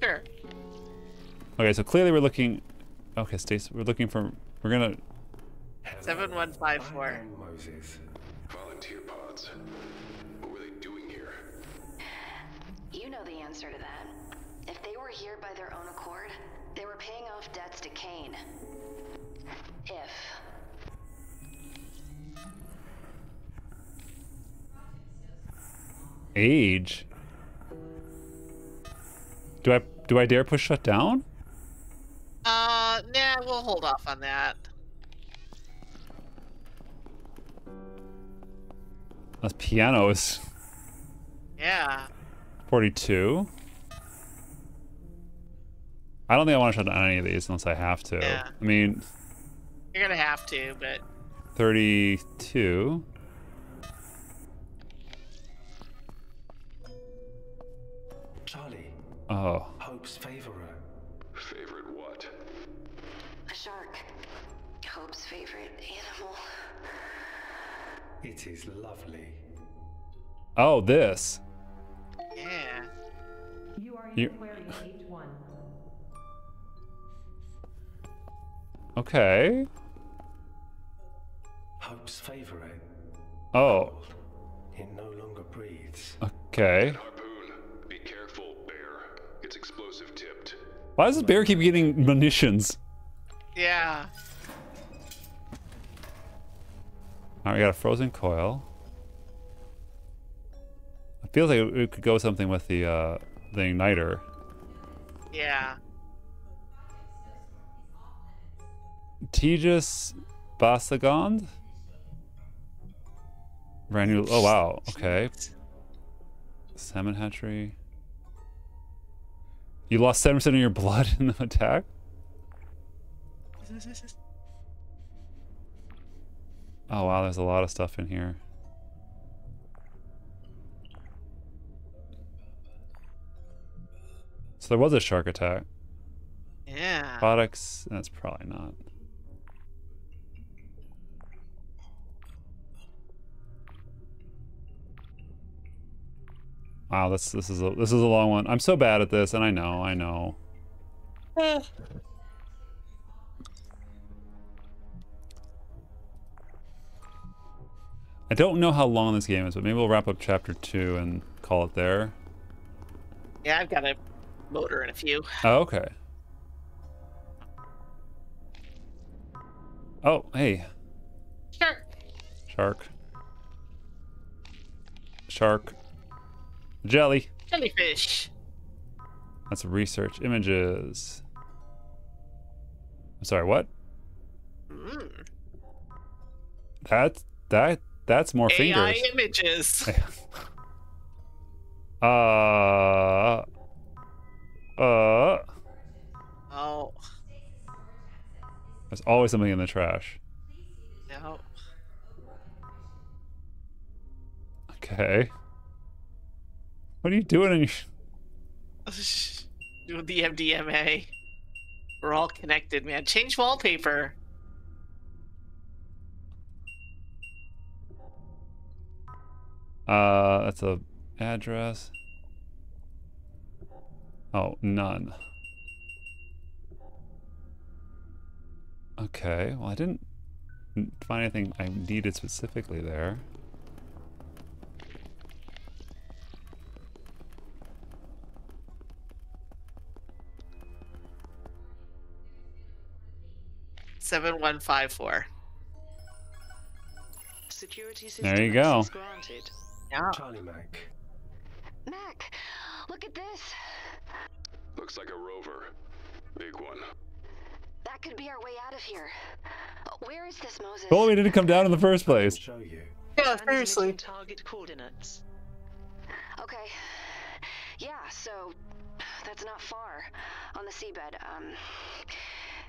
Sure. Okay, so clearly we're looking. Okay, Stace, we're looking for. We're gonna. 7154. Moses. Volunteer pods. What were they doing here? You know the answer to that. If they were here by their own accord, they were paying off debts to Kane. If. Age. Do I dare push shut down? Nah, we'll hold off on that. This piano is Yeah. 42. I don't think I want to shut down any of these unless I have to. Yeah. I mean, You're gonna have to, but 32. Charlie, Oh. Hope's favorite. Favorite what? A shark. Hope's favorite animal. It is lovely. Oh, this. yeah. You are in You- Aquarium 8-1. Okay. Hope's favorite. Oh. It no longer breathes. Okay. Harpoon. Be careful, bear. It's explosive tipped. Why does this bear keep getting munitions? Yeah. Alright, we got a frozen coil. It feels like it could go something with the igniter. Yeah. Tejas Basagond? Brand new. Oh, wow. Okay. Salmon hatchery. You lost 7% of your blood in the attack? Oh, wow. There's a lot of stuff in here. So there was a shark attack. Yeah. Products. That's probably not. Wow, this is a long one. I'm so bad at this, and I know. I don't know how long this game is, but maybe we'll wrap up chapter 2 and call it there. Yeah, I've got a motor in a few. Oh, okay. Oh, hey. Sure. Shark. Shark. Jelly. Jellyfish. That's research images. I'm sorry, what? Mm. That's more AI fingers. images. Oh. There's always something in the trash. No. Okay. What are you doing in your... Doing the MDMA. We're all connected, man. Change wallpaper. That's a address. Oh, none. Okay, well I didn't find anything I needed specifically there. Seven 154. Security There you go. access granted. Yeah. Charlie Mac. Mac, look at this. Looks like a rover. Big one. That could be our way out of here. Where is this, Moses? Well, we didn't come down in the first place. Show you. Yeah, seriously. Transmitting target coordinates. Okay. Yeah, so that's not far on the seabed.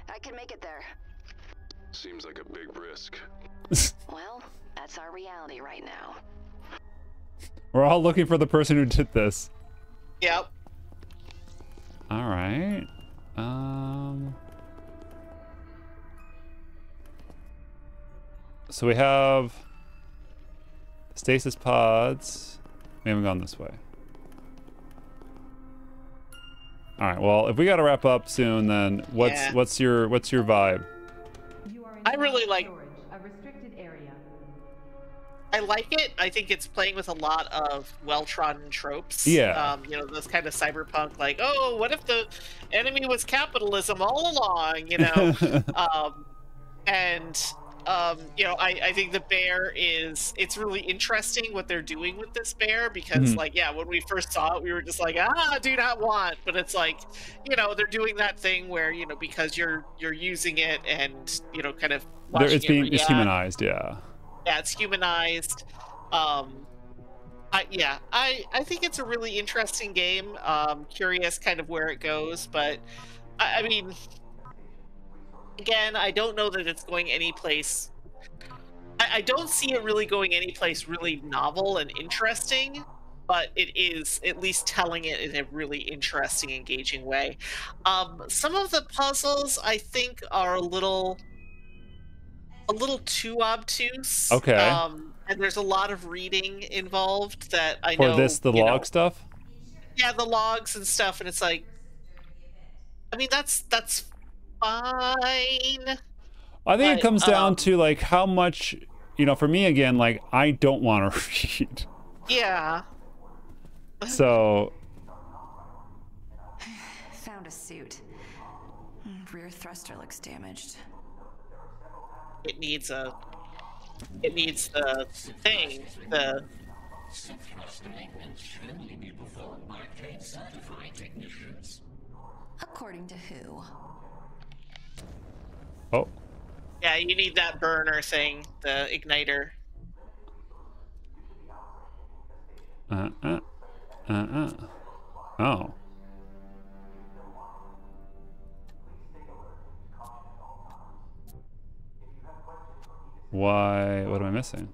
I can make it there. Seems like a big risk. Well, that's our reality right now. We're all looking for the person who did this. Yep. All right. So we have stasis pods. We haven't gone this way. All right. Well, if we got to wrap up soon, then what's your vibe? I really like. A restricted area. I like it. I think it's playing with a lot of well-trodden tropes. Yeah. You know, those kind of cyberpunk, like, oh, what if the enemy was capitalism all along? You know, and you know, I think the bear it's really interesting what they're doing with this bear because, like, yeah, when we first saw it, we were just like, do not want. But it's like, you know, they're doing that thing where, you know, because you're using it and, you know, kind of watching It's humanized, yeah. Yeah, it's humanized. I think it's a really interesting game. Curious kind of where it goes, but I mean, again, I don't know that it's going any place. I don't see it really going any place really novel and interesting, but it is at least telling it in a really interesting, engaging way. Some of the puzzles I think are a little too obtuse. Okay. And there's a lot of reading involved that I For know. the log stuff? Yeah, the logs and stuff, and it's like, I mean, that's fine. I think it comes down to like how much, you know, for me again, like I don't want to read. Yeah. So. Found a suit. Rear thruster looks damaged. It needs the thing, the. According to who? Oh. Yeah, you need that burner thing, the igniter. Oh. Why? What am I missing?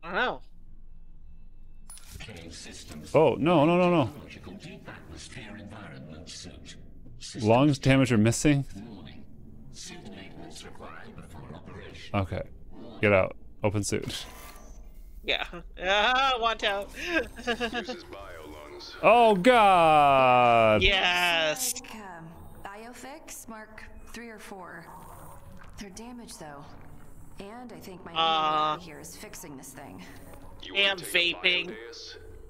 I don't know. Oh, no. Lungs damage are missing? Okay. Get out. Open suit. Yeah. Want out. Oh, God! Yes! Like, biofix, Mark 3 or 4. They're damaged, though. And I think my here is fixing this thing. And vaping.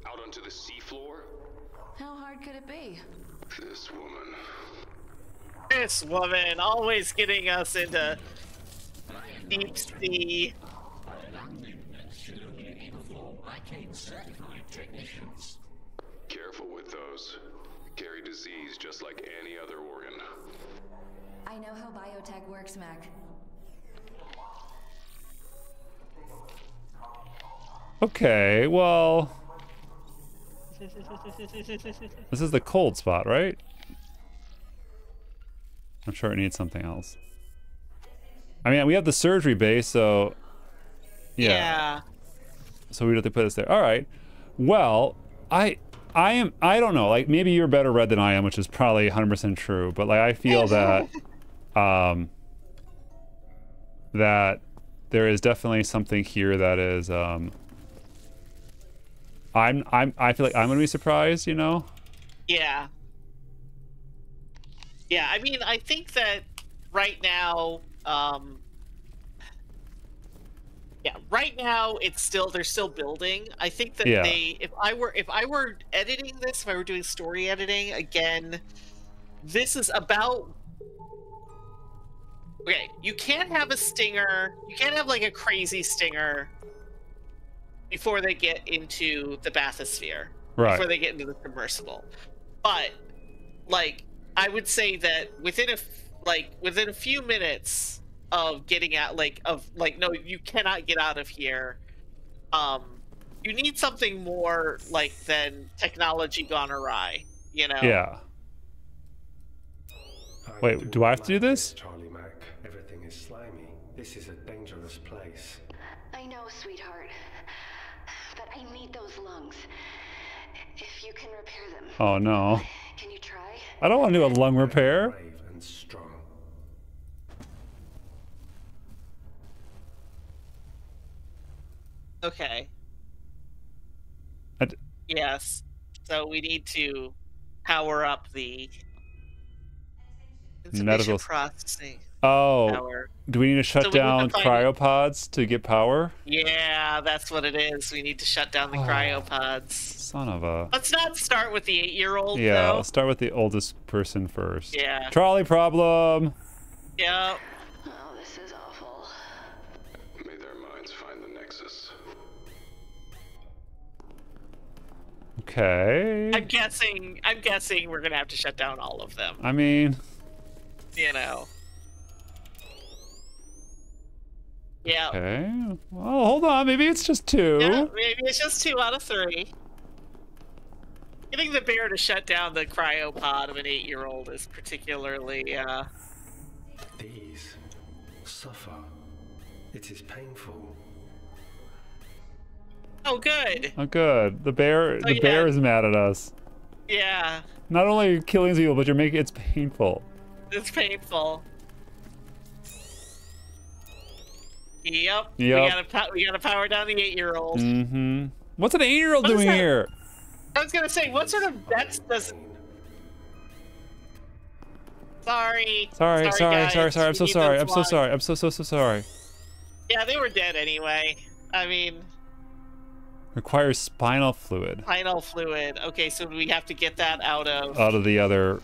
Out onto the seafloor? How hard could it be? This woman Always getting us into deep sea. Careful with those. Carry disease just like any other organ. I know how biotech works, Mac. Okay, well. This is the cold spot, right? I'm sure it needs something else. I mean, we have the surgery bay, so. Yeah. So we have to put this there. All right. Well, I don't know. Like, maybe you're better read than I am, which is probably 100% true. But like, I feel that, that there is definitely something here that is, I feel like I'm gonna be surprised, you know? Yeah. Yeah, I mean, I think that right now, right now they're still building. I think that if I were editing this, if I were doing story editing, again, this is about. Okay, you can't have a stinger. You can't have like a crazy stinger before they get into the bathysphere, right? Before they get into the submersible. But like, I would say that within a few minutes of getting out, no, you cannot get out of here. You need something more like than technology gone awry, you know? Yeah. Wait, do I have to do this? Charlie Mac, everything is slimy. This is a dangerous place. I know, sweetheart. But I need those lungs. If you can repair them. Oh no. Can you try? I don't want to do a lung repair. Brave and strong. Okay. Yes. So we need to power up the Medical information processing Oh, power. do we need to shut So we need to down find- cryopods to get power? Yeah, that's what it is. We need to shut down the cryopods. Son of a... Let's not start with the 8-year-old, Yeah, though. let's start with the oldest person first. Yeah. Trolley problem! Yeah. Oh, this is awful. May their minds find the nexus. Okay. I'm guessing we're gonna have to shut down all of them. I mean... You know. Yeah. Okay. Well, hold on. Maybe it's just 2. Yeah, maybe it's just 2 out of 3. Getting the bear to shut down the cryopod of an 8-year-old is particularly, These suffer. It is painful. Oh, good. Oh, good. The bear is mad at us. Yeah. Not only are you killing people, but you're making it's painful. It's painful. Yep. Yep. We gotta power down the 8-year-old. Mm-hmm. What's an 8-year-old What is doing that? here? I was gonna say, what sort of bets does... Sorry. Sorry. guys. I'm so We need sorry. those I'm so logs. sorry. I'm so sorry. Yeah, they were dead anyway. I mean, Requires spinal fluid spinal fluid. Okay, so we have to get that out of... out of the other.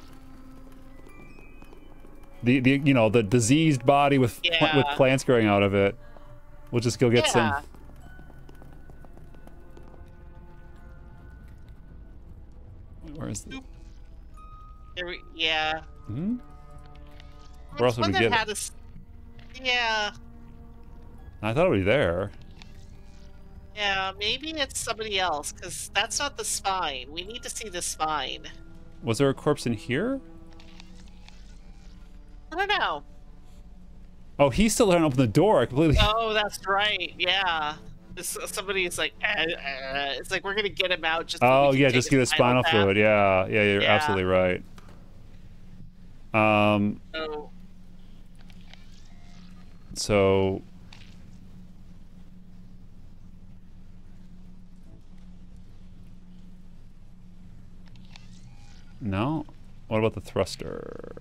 The the diseased body with with plants growing out of it. We'll just go get some. Where is the? Yeah. Hmm. Where else would we get it? Yeah. I thought it would be there. Yeah, maybe it's somebody else, because that's not the spine. We need to see the spine. Was there a corpse in here? I don't know. Oh, he still hadn't opened the door. I completely. Oh, that's right. Yeah. Somebody's like, it's like we're gonna get him out. Just so we can take just his get the spinal tap. fluid. Yeah, you're Yeah. absolutely right. Oh. So. No? What about the thruster?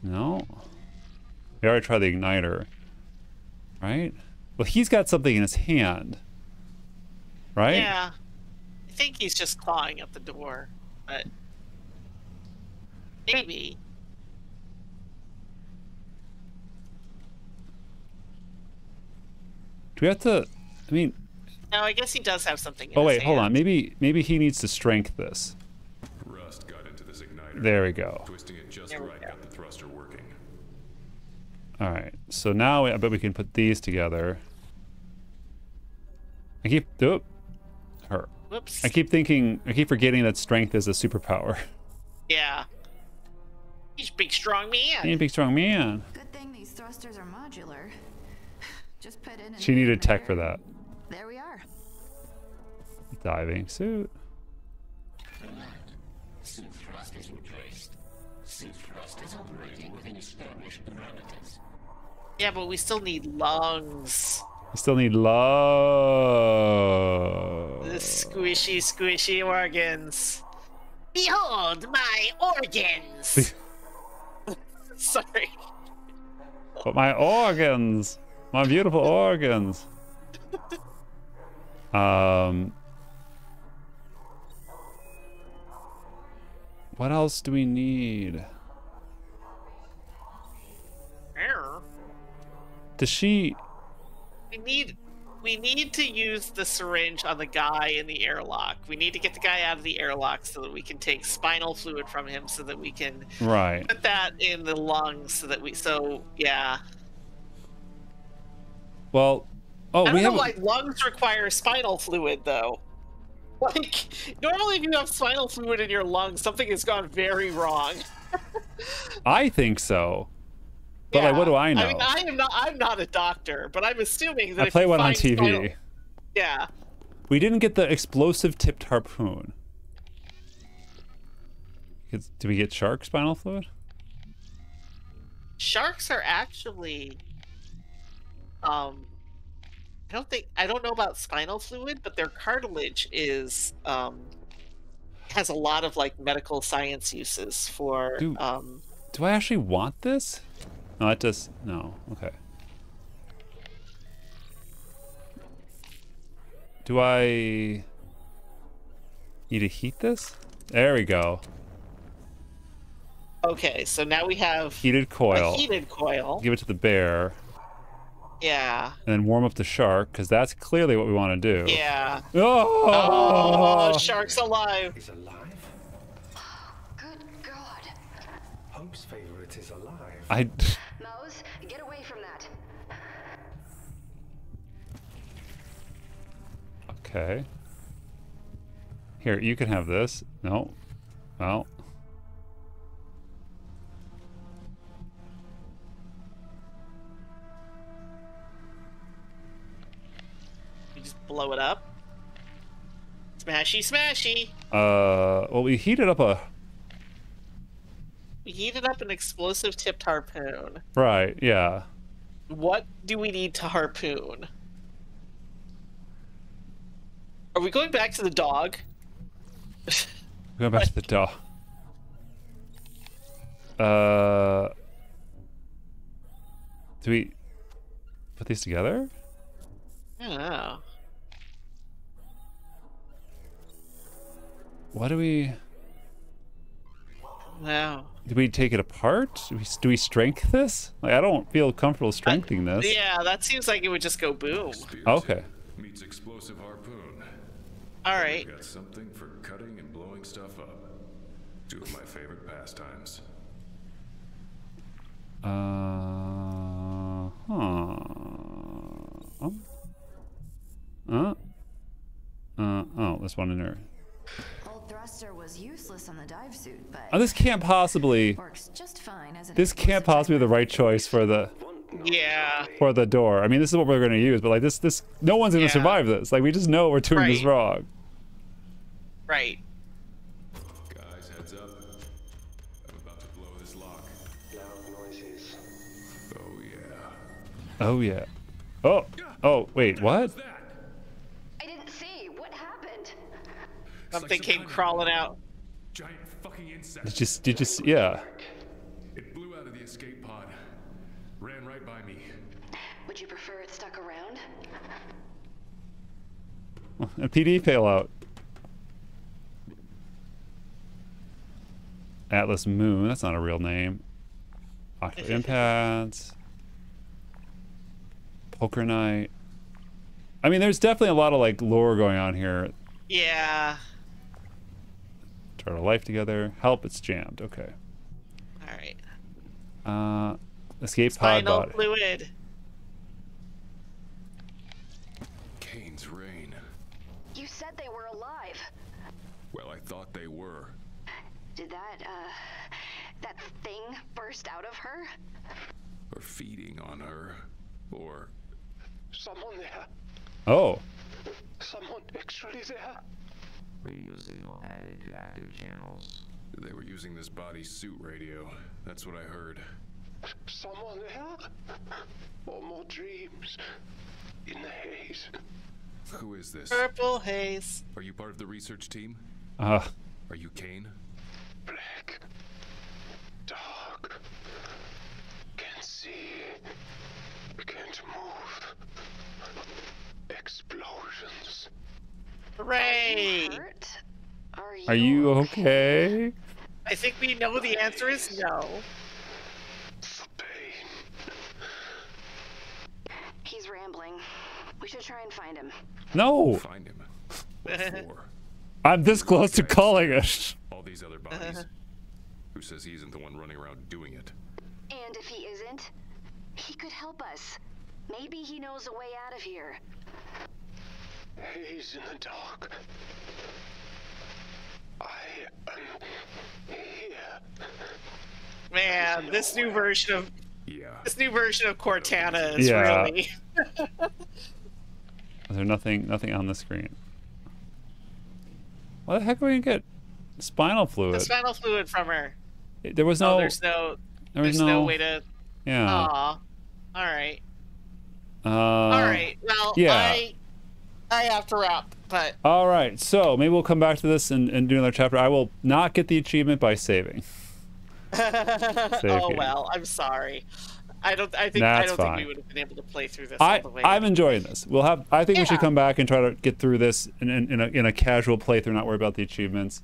No? We already tried the igniter. Right? Well, he's got something in his hand. Right? Yeah. I think he's just clawing at the door, but maybe. Do we have to... I mean... No, I guess he does have something in Oh, his wait, hold hand. on. Maybe he needs to strength this. Rust got into this igniter. There we go. Twisting it just right got the thruster working. All right. So now I bet we can put these together. I keep... Oh, her. Whoops. I keep forgetting that strength is a superpower. Yeah. He's a big, strong man. He's a big, strong man. Good thing these thrusters are modular. Just put in. She needed tech for that. There we are. Diving suit. Suit thrust is replaced. Suit thrust is operating within established parameters. Yeah, but we still need lungs. We still need love. The squishy organs. Behold my organs. Sorry. But my organs, my beautiful organs. What else do we need? Does she? We need to use the syringe on the guy in the airlock. We need to get the guy out of the airlock so that we can take spinal fluid from him, so that we can put that in the lungs, so that yeah. Well, I don't know why lungs require spinal fluid though. Like, normally if you have spinal fluid in your lungs, something has gone very wrong. I think so. But like, what do I know? I mean, I'm not a doctor, but I'm assuming that I play one on TV. Yeah. We didn't get the explosive tipped harpoon. Did we get shark spinal fluid? Sharks are actually I don't know about spinal fluid, but their cartilage is has a lot of like medical science uses for Do I actually want this? No, it just no. Okay. Do I need to heat this? There we go. Okay, so now we have Heated coil. a heated coil. Give it to the bear. Yeah. And then warm up the shark, because that's clearly what we want to do. Yeah. Oh! Oh, shark's alive. Is alive? Good God. Hope's favorite is alive. Mouse, get away from that. Okay. Here, you can have this. No. Well. You just blow it up. Smashy, smashy. Well, we heated up a... We heated up an explosive tipped harpoon. Right, yeah. What do we need to harpoon? Are we going back to the dog? Going back to the dog. Do we put these together? I don't know. What do we... No. Do we take it apart? Do we strength this? Like, I don't feel comfortable strengthening this. Yeah, that seems like it would just go boom. Okay. Meets explosive harpoon. All right. Got something for cutting and blowing stuff up. Two of my favorite pastimes. Oh, there's one in there. Old thruster was useless on the dive suit, but Oh, this can't possibly. works just fine as an This can't possibly be the right choice for the. Yeah. For the door. I mean, this is what we're going to use, but like this, no one's going to survive this. Like, we just know we're doing this wrong. Right. Guys, heads up. I'm about to blow this lock. Loud noises. Oh yeah. Oh yeah. Oh. Oh wait. What? I didn't see. What happened? Something came crawling out. Giant fucking insect. Did you see? Yeah. It blew out of the escape pod. Ran right by me. Would you prefer it stuck around? A PD payload. Atlas Moon. That's not a real name. Ocular Impact. Poker Night. I mean, there's definitely a lot of like lore going on here. Yeah. Turtle life together. Help, it's jammed. Okay. All right. Escape pod Spinal body. fluid. Kane's rain. You said they were alive. Well, I thought they were. Did that thing burst out of her? Or feeding on her. Or... Someone there. Oh. Someone actually there. Radio signal added to active channels. They were using this body suit radio. That's what I heard. Someone there? Or more dreams in the haze. Who is this? Purple haze. Are you part of the research team? Are you Kane? Black. Dark. Can't see. Can't move. Explosions. Hooray! Are you okay? I think we know the answer is no. He's rambling. We should try and find him. No. Find him. What for? I'm this close to calling it. All these other bodies. Who says he isn't the one running around doing it? And if he isn't, he could help us. Maybe he knows a way out of here. Haze in the dark. I am here. Man, this new version of Cortana is Yeah. really. Is there nothing on the screen? Why the heck are we gonna get spinal fluid? The spinal fluid from her. There was no. Oh, there's no way to. Yeah. Aw. All right. All right. Well, yeah. I have to wrap, but. All right. So maybe we'll come back to this and do another chapter. I will not get the achievement by saving. Oh well, I'm sorry. I don't think we would have been able to play through this all the way. I'm enjoying this. I think we should come back and try to get through this in a casual playthrough, not worry about the achievements.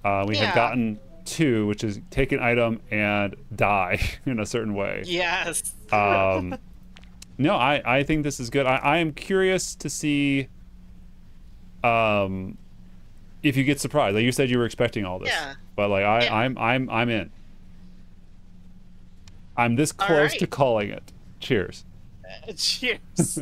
We have gotten 2, which is take an item and die in a certain way. Yes. No, I think this is good. I am curious to see if you get surprised. Like you said, you were expecting all this. Yeah. But like I'm in. I'm this close to calling it. Cheers. Cheers.